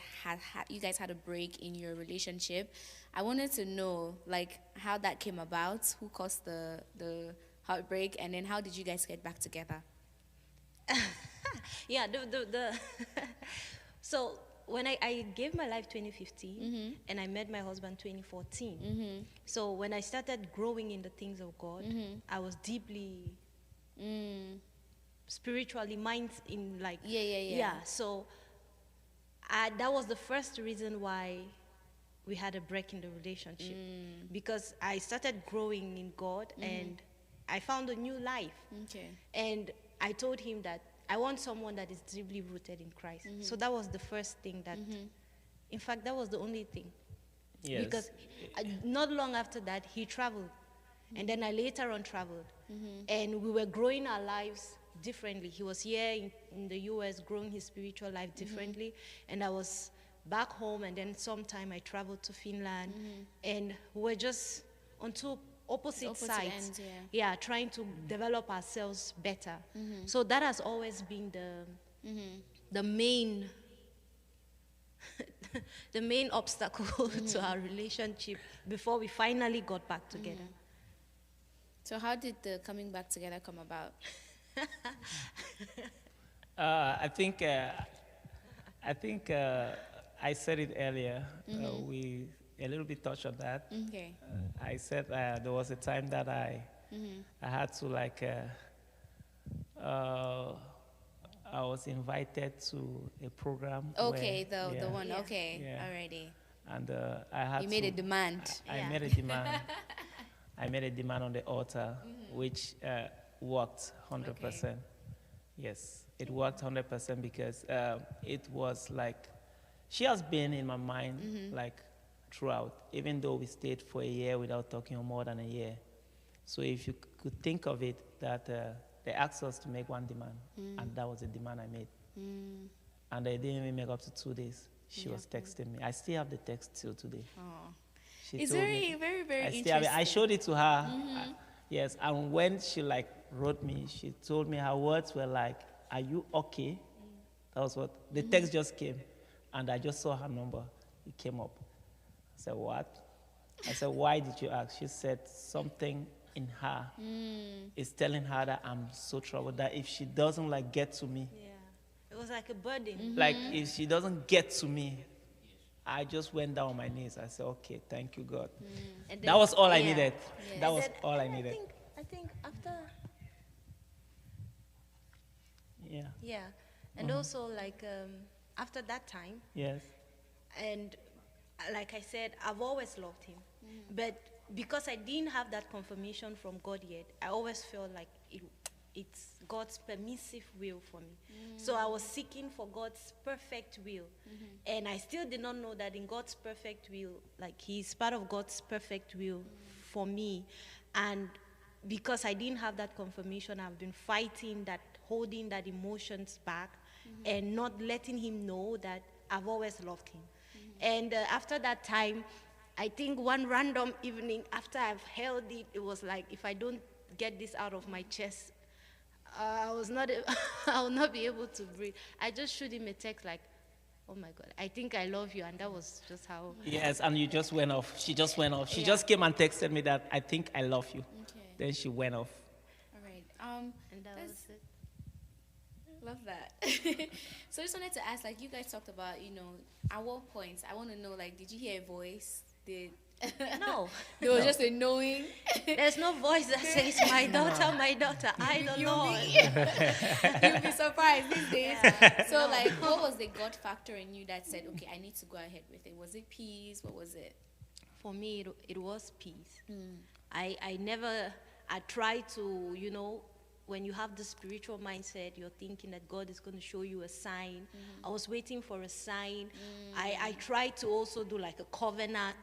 had a break in your relationship. I wanted to know, like, how that came about, who caused the heartbreak, and then how did you guys get back together? Yeah, so when I gave my life 2015 and I met my husband 2014. So when I started growing in the things of God, I was deeply spiritually minds in like so that was the first reason why we had a break in the relationship, because I started growing in God and I found a new life. And I told him that I want someone that is deeply rooted in Christ. So that was the first thing that in fact that was the only thing. Yes. Because not long after that he traveled, and then I later on traveled, and we were growing our lives differently. He was here in the US growing his spiritual life differently, and I was back home, and then sometime I traveled to Finland, and we were just on two opposite sides ends, trying to develop ourselves better. So that has always been the main the main obstacle to our relationship before we finally got back together. So how did the coming back together come about? I think I said it earlier. We a little bit touched on that. Okay. I said there was a time that I had to I was invited to a program. Okay, where, the one. Yeah. Okay, Yeah. alrighty. And I had You made a demand. I made a demand. I made a demand on the altar, which worked 100%. Yes, it worked 100% because it was like, she has been in my mind like throughout, even though we stayed for a year without talking, or more than a year. So if you could think of it, that they asked us to make one demand, and that was the demand I made. And I didn't even make up to 2 days. She was texting me. I still have the text till today. Oh. She It's told very, me- very, very I still interesting. have it. I showed it to her. Yes, and when she like wrote me, she told me her words were like, "Are you okay?" That was what the text just came, and I just saw her number. It came up. I said, "What?" I said, "Why did you ask?" She said something in her is telling her that I'm so troubled, that if she doesn't like get to me, It was like a burden. like if she doesn't get to me, I just went down on my knees. I said, "Okay, thank you, God." And That then- was all I yeah. needed. That And was then- all I and needed. I think after Yeah. and also like after that time, Yes. and like I said, I've always loved him, but because I didn't have that confirmation from God yet, I always felt like it's God's permissive will for me. So I was seeking for God's perfect will, and I still did not know that in God's perfect will, like he's part of God's perfect will for me. And because I didn't have that confirmation, I've been fighting that, holding that emotions back, and not letting him know that I've always loved him. And after that time, I think one random evening after I've held it, it was like, if I don't get this out of my chest, I will not be able to breathe. I just shoot him a text like, "Oh my God, I think I love you," and that was just how. Yes, and you just went off. She just went off. She Yeah. just came and texted me that, "I think I love you." Okay. Then she went off. All right. And that that's- was it. Love that. So I just wanted to ask, like, you guys talked about, at what point, I want to know, like, did you hear a voice? No, There was just a knowing. there's no voice that says, "My daughter, my daughter." I don't know. You'll be surprised these days. So, like, what was the God factor in you that said, okay, I need to go ahead with it? Was it peace? What was it? For me, it was peace. I never, I tried to, you know, when you have the spiritual mindset, you're thinking that God is going to show you a sign. I was waiting for a sign. I tried to also do like a covenant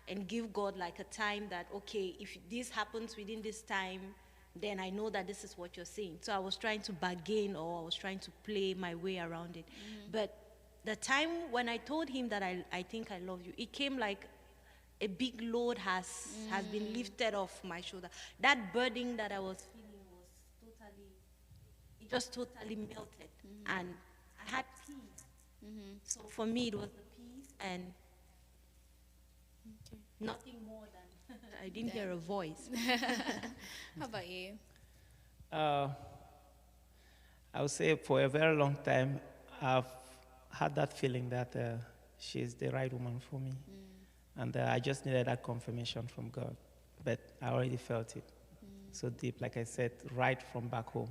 and give God like a time that, okay, if this happens within this time, then I know that this is what you're saying. So I was trying to bargain, or I was trying to play my way around it. But the time when I told him that I think I love you, it came like a big load has been lifted off my shoulder. That burden that I was feeling was totally, it just totally melted. And I had peace. So for me, it was the peace and nothing more than, I didn't hear a voice. How about you? Uh, I would say for a very long time, I've had that feeling that she's the right woman for me. And I just needed that confirmation from God. But I already felt it so deep, like I said, right from back home.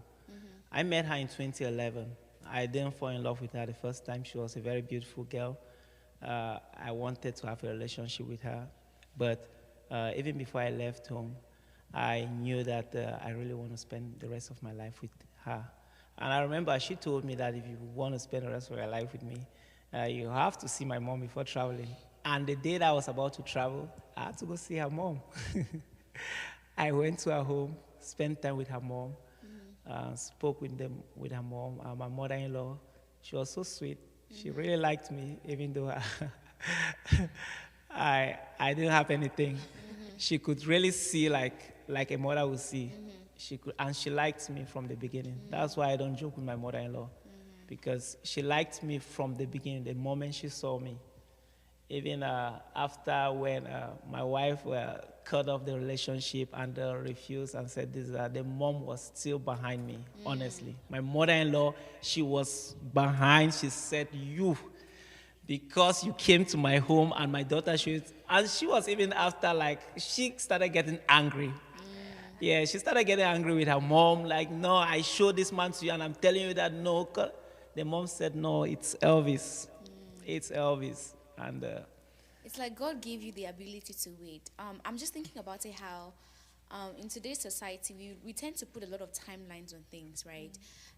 I met her in 2011. I didn't fall in love with her the first time. She was a very beautiful girl. I wanted to have a relationship with her. But even before I left home, I knew that I really want to spend the rest of my life with her. And I remember she told me that if you want to spend the rest of your life with me, you have to see my mom before traveling. And the day that I was about to travel, I had to go see her mom. I went to her home, spent time with her mom, spoke with her mom, my mother-in-law. She was so sweet. She really liked me, even though I didn't have anything. She could really see like a mother would see. She could, and she liked me from the beginning. That's why I don't joke with my mother-in-law, because she liked me from the beginning, the moment she saw me. Even after when my wife cut off the relationship and refused and said this, the mom was still behind me, honestly. My mother-in-law, she was behind. She said, you, because you came to my home and my daughter should, and she was even after, like, she started getting angry. Yeah, she started getting angry with her mom, like, no, I showed this man to you and I'm telling you that no. The mom said, no, it's Elvis. It's Elvis. And It's like God gave you the ability to wait. I'm just thinking about it how in today's society we tend to put a lot of timelines on things, right?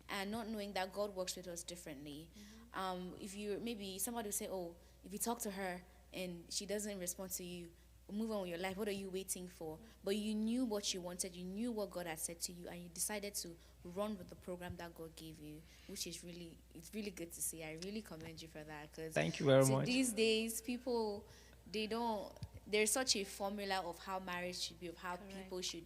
And not knowing that God works with us differently. If you, maybe somebody will say, oh, if you talk to her and she doesn't respond to you, move on with your life. What are you waiting for? But you knew what you wanted. You knew what God had said to you, and you decided to run with the program that God gave you, which is really, it's really good to see. I really commend you for that. Because thank you very much. These days, people, there's such a formula of how marriage should be, of how people should,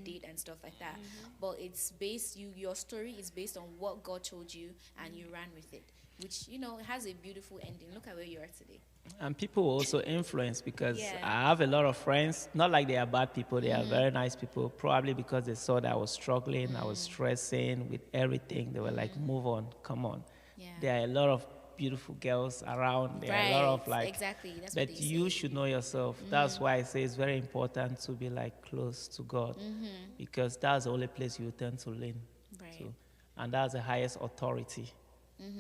date and stuff like that. But it's based, your story is based on what God told you, and you ran with it, which, it has a beautiful ending. Look at where you are today. And people also influence, because I have a lot of friends, not like they are bad people, they are very nice people, probably because they saw that I was struggling, I was stressing with everything. They were like, move on, come on. Yeah. There are a lot of beautiful girls around, there are a lot of exactly. That's but what they you say. should know yourself. That's why I say it's very important to be like close to God, because that's the only place you tend to lean to. And that's the highest authority.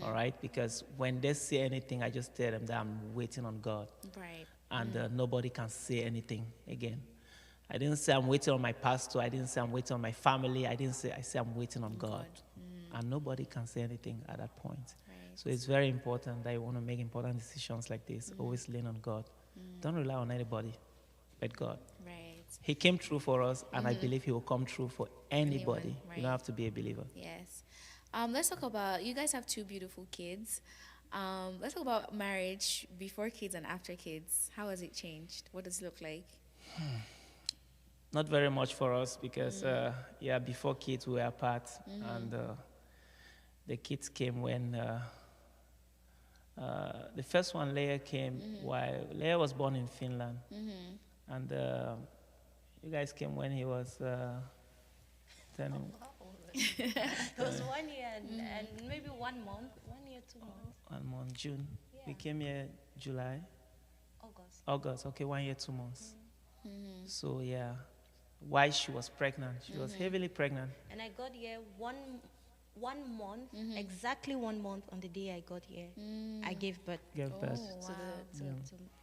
All right, because when they say anything, I just tell them that I'm waiting on God. Right. And nobody can say anything again. I didn't say I'm waiting on my pastor. I didn't say I'm waiting on my family. I say I'm waiting on God. And nobody can say anything at that point. Right. So it's very important that you want to make important decisions like this. Always lean on God. Don't rely on anybody but God. Right. He came through for us, and I believe he will come through for anybody. Anyone, You don't have to be a believer. Yes. Let's talk about, you guys have 2 beautiful kids. Let's talk about marriage before kids and after kids. How has it changed? What does it look like? Not very much for us, because, before kids we were apart. And the kids came when the first one, Leah, came while Leah was born in Finland. And you guys came when he was turning. It was 1 year and maybe 1 month, 1 year, 2 months. 1 month, June. Yeah. We came here July. August, okay, 1 year, 2 months. So, yeah, why she was pregnant. She was heavily pregnant. And I got here one month, exactly 1 month on the day I got here. I gave birth Gave birth.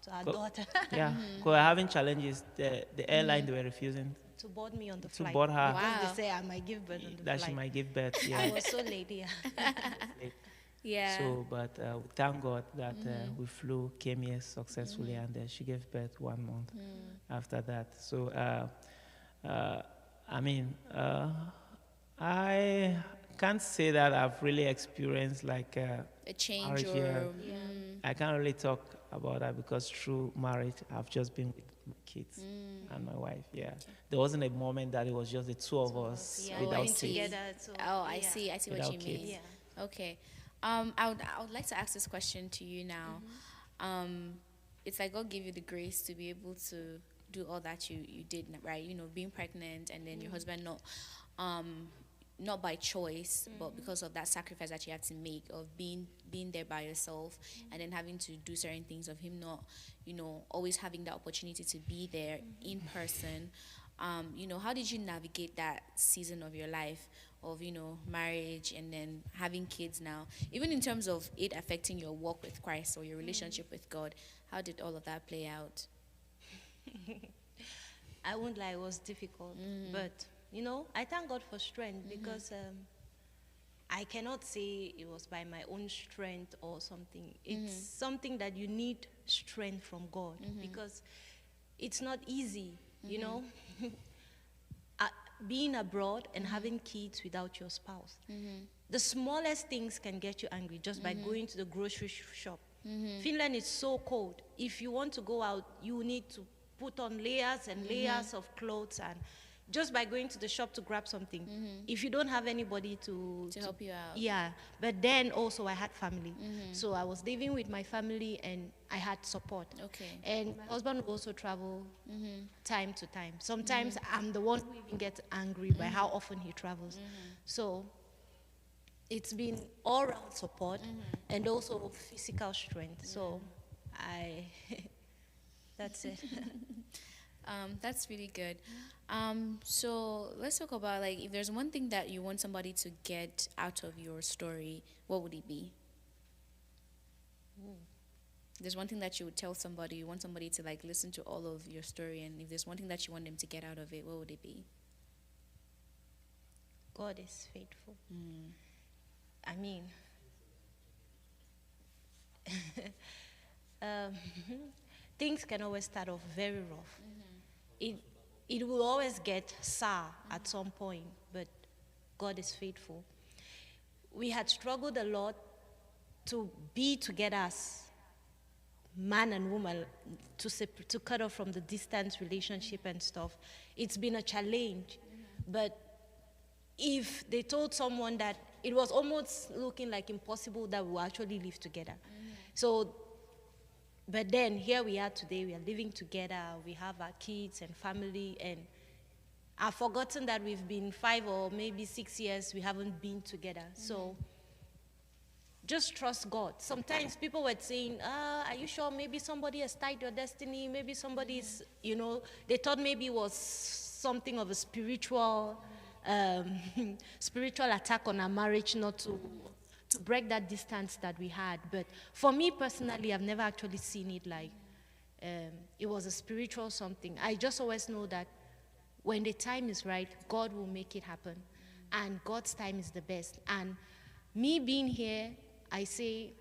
to our daughter. Yeah, because we're having challenges. The airline, they were refusing to board me on the to flight. board her. Because Wow. they say I might give birth on the That flight. she might give birth. I Yeah. was so late, yeah. Yeah. So, but we thank God that we flew, came here successfully, and she gave birth 1 month after that. So, I mean, I can't say that I've really experienced like a change marriage, or yeah. I can't really talk about that because through marriage, I've just been with my kids and my wife. Yeah, there wasn't a moment that it was just the two of us Yeah, without working kids. together. So, Oh, I yeah. see. I see what Without you mean. kids. Yeah. Okay. I would like to ask this question to you now. It's like God gave you the grace to be able to do all that you did, right? You know, being pregnant and then your husband not by choice, but because of that sacrifice that you had to make of being there by yourself, and then having to do certain things, of him not, you know, always having the opportunity to be there in person. You know, how did you navigate that season of your life of, you know, marriage and then having kids now, even in terms of it affecting your walk with Christ or your relationship with God? How did all of that play out? I won't lie, it was difficult. But, you know, I thank God for strength because I cannot say it was by my own strength or something. It's something that you need strength from God because it's not easy, you know. Being abroad and having kids without your spouse. The smallest things can get you angry just by going to the grocery shop. Finland is so cold. If you want to go out, you need to put on layers and layers of clothes, and just by going to the shop to grab something. If you don't have anybody to help you out. Yeah, but then also I had family. So I was living with my family and I had support. Okay. And my husband would also travel time to time. Sometimes I'm the one who even gets angry by how often he travels. So it's been all round support and also physical strength. So that's it. That's really good. So let's talk about, like, if there's one thing that you want somebody to get out of your story, what would it be? There's one thing that you would tell somebody, you want somebody to, like, listen to all of your story, and if there's one thing that you want them to get out of it, what would it be? God is faithful. I mean, things can always start off very rough. It will always get sour at some point, but God is faithful. We had struggled a lot to be together as man and woman, to cut off from the distance relationship and stuff. It's been a challenge, but if they told someone that it was almost looking like impossible that we will actually live together. So, but then here we are today, we are living together, we have our kids and family, and I've forgotten that we've been 5 or maybe 6 years, we haven't been together. So just trust God. Sometimes people were saying, are you sure maybe somebody has tied your destiny? Maybe somebody's, you know, they thought maybe it was something of a spiritual attack on our marriage, not to break that distance that we had. But for me personally, I've never actually seen it like it was a spiritual something. I just always know that when the time is right, God will make it happen. And God's time is the best. And me being here, I say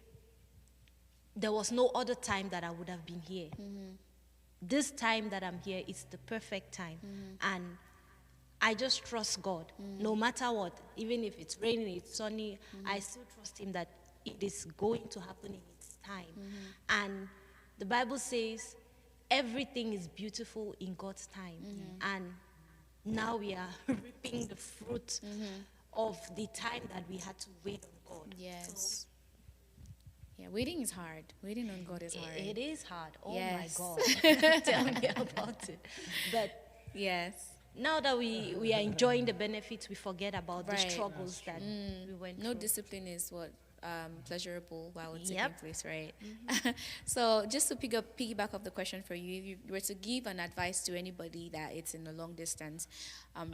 there was no other time that I would have been here. This time that I'm here is the perfect time. And I just trust God, no matter what. Even if it's raining, it's sunny, I still trust him that it is going to happen in its time. And the Bible says everything is beautiful in God's time. And now we are reaping the fruit of the time that we had to wait on God. Yes. Yeah, waiting is hard. Waiting on God is hard. It is hard. Oh Yes. my God. Tell me about it. But Yes. now that we are enjoying the benefits, we forget about the Right. struggles that we went No through. discipline is what pleasurable while it's Yep. taking place, right? So just to piggyback off the question for you, if you were to give an advice to anybody that it's in a long distance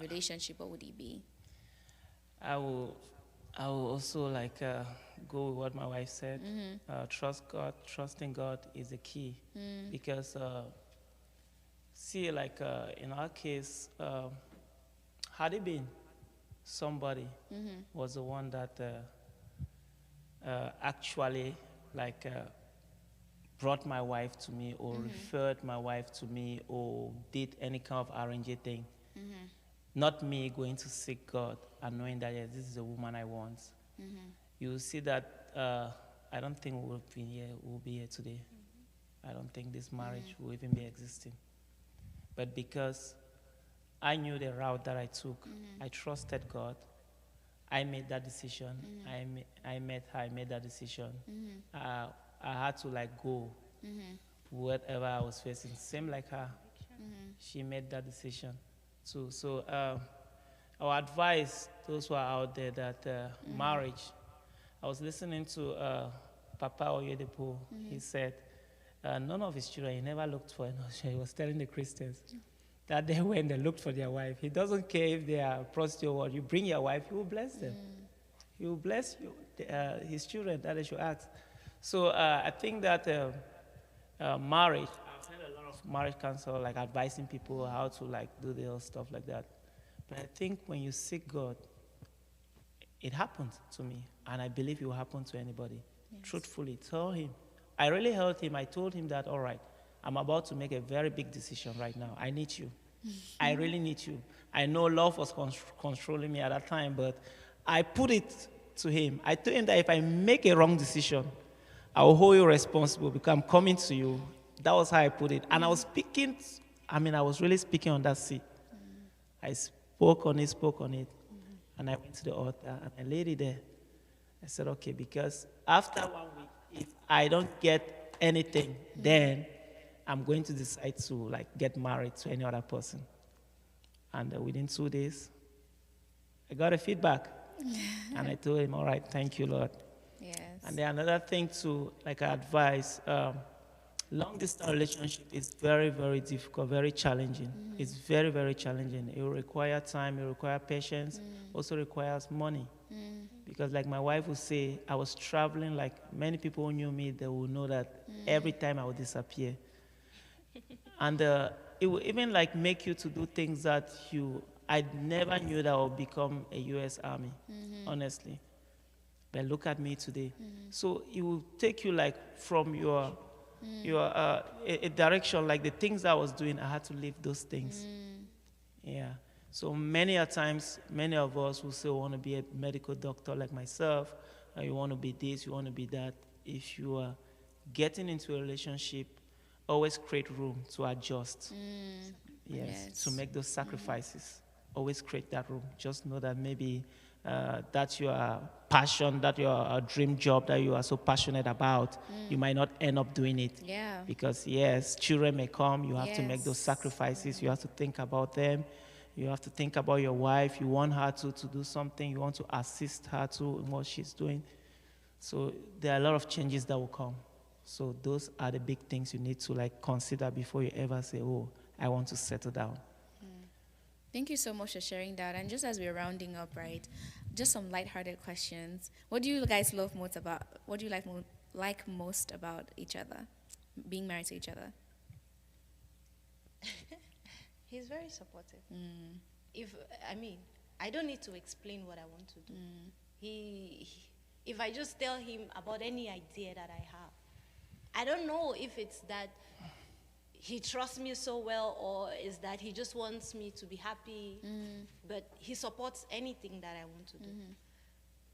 relationship, what would it be? I will also like go with what my wife said. Trust God. Trusting God is the key because See, like in our case, had it been somebody was the one that actually like brought my wife to me or referred my wife to me or did any kind of arranged thing, not me going to seek God and knowing that yes, this is the woman I want, you see that I don't think we'll be here today. I don't think this marriage will even be existing. But because I knew the route that I took, I trusted God, I made that decision. I met her, I made that decision. I had to like go whatever I was facing. Same like her. She made that decision too. So I would advise those who are out there that marriage, I was listening to Papa Oyedepo. He said, none of his children, he never looked for another. He was telling the Christians that they when they looked for their wife, he doesn't care if they are prostitute or what. You bring your wife, he will bless them. He will bless you, his children that they should ask. So I think that marriage, I've heard a lot of marriage counsel like advising people how to like do the whole stuff like that. But I think when you seek God, it happened to me, and I believe it will happen to anybody. Yes. Truthfully, tell him. I really helped him. I told him that, all right, I'm about to make a very big decision right now. I need you. I really need you. I know love was controlling me at that time, but I put it to him. I told him that if I make a wrong decision, I will hold you responsible because I'm coming to you. That was how I put it. And I was speaking, I was really speaking on that seat. I spoke on it, and I went to the altar, and I laid it there. I said, okay, because after 1 week, if I don't get anything, then I'm going to decide to like get married to any other person. And within 2 days, I got a feedback. And I told him, all right, thank you, Lord. Yes. And then another thing to like advise, long distance relationship is very, very difficult, very challenging. It's very, very challenging. It will require time, it will require patience, also requires money. Because like my wife would say, I was traveling, like many people who knew me, they will know that every time I would disappear. And it will even like make you to do things that I never knew that I would become a U.S. Army, honestly. But look at me today. So it will take you like from your a direction, like the things I was doing, I had to leave those things. Yeah. So many a times, many of us will say, we want to be a medical doctor like myself, or you want to be this, you want to be that. If you are getting into a relationship, always create room to adjust. Yes, to make those sacrifices. Always create that room. Just know that maybe that's your passion, that your dream job that you are so passionate about, you might not end up doing it. Yeah. Because yes, children may come, you have to make those sacrifices, you have to think about them. You have to think about your wife. You want her to do something. You want to assist her to in what she's doing. So there are a lot of changes that will come. So those are the big things you need to like consider before you ever say, oh, I want to settle down. Thank you so much for sharing that. And just as we're rounding up, right, just some lighthearted questions. What do you guys love most about, what do you like most about each other, being married to each other? He's very supportive. I don't need to explain what I want to do. If I just tell him about any idea that I have, I don't know if it's that he trusts me so well or is that he just wants me to be happy, but he supports anything that I want to do.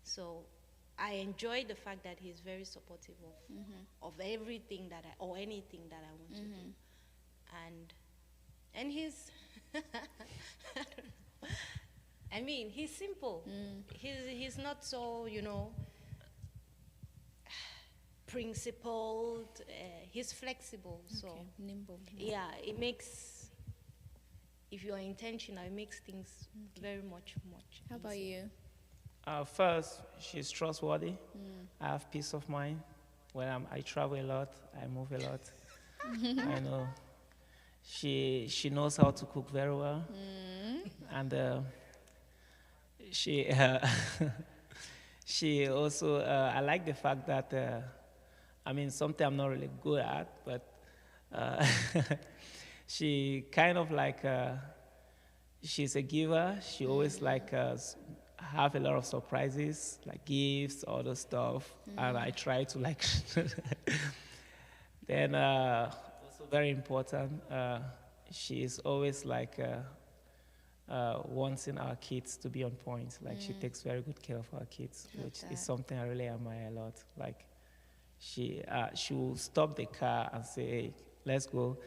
So I enjoy the fact that he's very supportive of everything that or anything that I want to do. And he's, he's simple. He's not so, principled. He's flexible. Okay. So nimble. Yeah, it makes, if you're intentional, it makes things very much. How about you? First, she's trustworthy. I have peace of mind. When I travel a lot, I move a lot. I know. She knows how to cook very well, and she also I like the fact that something I'm not really good at, but she kind of like she's a giver. She always like have a lot of surprises, like gifts, all the stuff, and I try to like. Then also very important, she is always like wanting our kids to be on point. Like she takes very good care of our kids, which is something I really admire a lot. Like she will stop the car and say, "Hey, let's go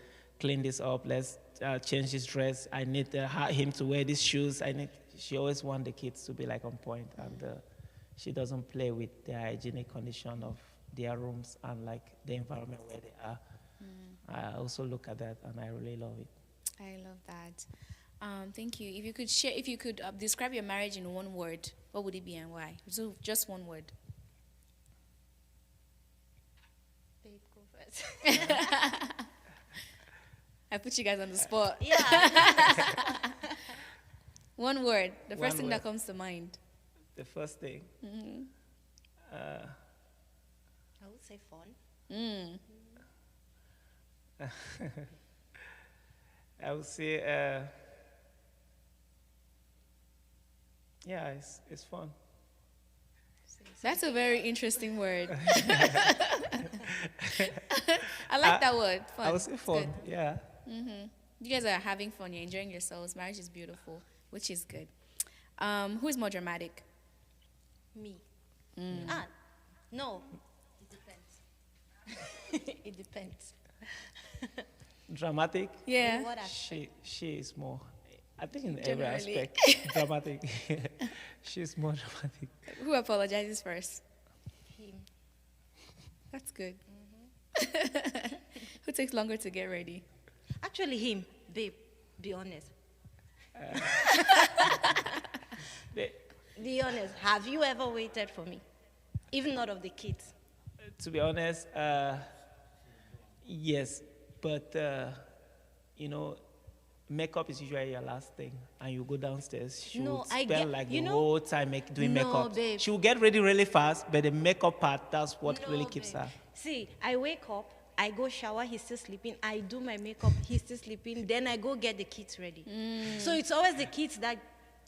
clean this up. Let's change this dress. I need him to wear these shoes. She always wants the kids to be like on point, and she doesn't play with the hygienic condition of their rooms and like the environment where they are. I also look at that, and I really love it. I love that. Thank you. If you could describe your marriage in one word, what would it be and why? So just one word. Babe, go first. I put you guys on the spot. Yeah. One word. The first One thing word. that comes to mind. The first thing, I would say fun. I would say, yeah, it's fun. That's a very interesting word. I like that word. Fun. I would say It's fun. good. Yeah. You guys are having fun. You're enjoying yourselves. Marriage is beautiful, which is good. Who is more dramatic? Me. No. It depends. It depends. Dramatic. Yeah. In what aspect? She is more. I think in every Generally. aspect, dramatic. She's more dramatic. Who apologizes first? Him. That's good. Who takes longer to get ready? Actually, him. Babe, be honest. The- Be honest. Have you ever waited for me? Even not of the kids. To be honest, yes, but you know, makeup is usually your last thing, and you go downstairs. She No, would I spend get- like you the know- whole time doing No, makeup. babe. She will get ready really fast, but the makeup part—that's what No, really keeps babe. her. See, I wake up, I go shower, he's still sleeping. I do my makeup, he's still sleeping. Then I go get the kids ready. So it's always the kids that,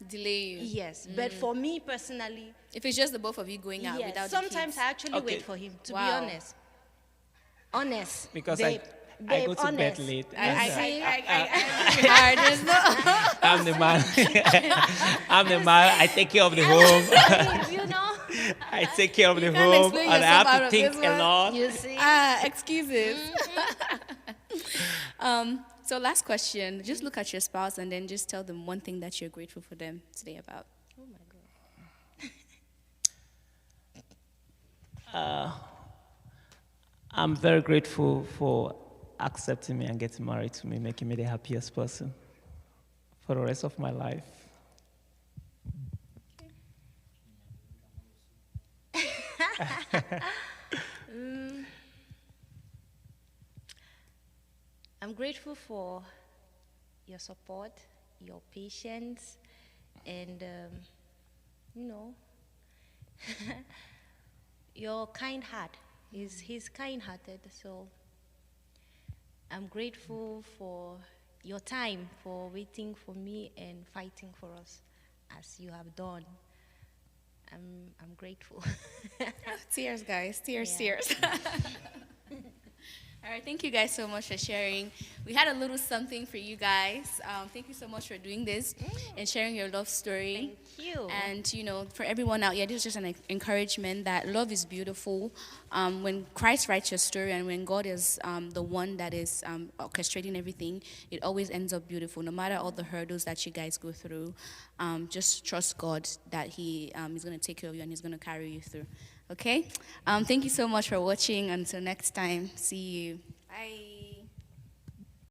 Delay you. yes. But for me personally, If it's just the both of you going out yes. without Sometimes the I kids. actually Okay. wait for him, to be Wow. honest. Honest. Because babe, I babe, go to honest. bed late. I'm the man. I'm the man. I take care of the home. You know? I take care of the can't home, explain and I yourself out have to of think this a one. lot. You see? Excuses. So last question. Just look at your spouse and then just tell them one thing that you're grateful for them today about. Oh my God. I'm very grateful for accepting me and getting married to me, making me the happiest person for the rest of my life. I'm grateful for your support, your patience, and, you know, your kind heart. He's kind-hearted, so I'm grateful for your time, for waiting for me and fighting for us as you have done. I'm grateful. Tears, guys. Tears, Yeah. tears. All right, thank you guys so much for sharing. We had a little something for you guys. Thank you so much for doing this and sharing your love story. Thank you. And, you know, for everyone out here, this is just an encouragement that love is beautiful. When Christ writes your story and when God is the one that is orchestrating everything, it always ends up beautiful. No matter all the hurdles that you guys go through, just trust God that He is going to take care of you and He's going to carry you through. Okay? Thank you so much for watching. Until next time, see you. Bye.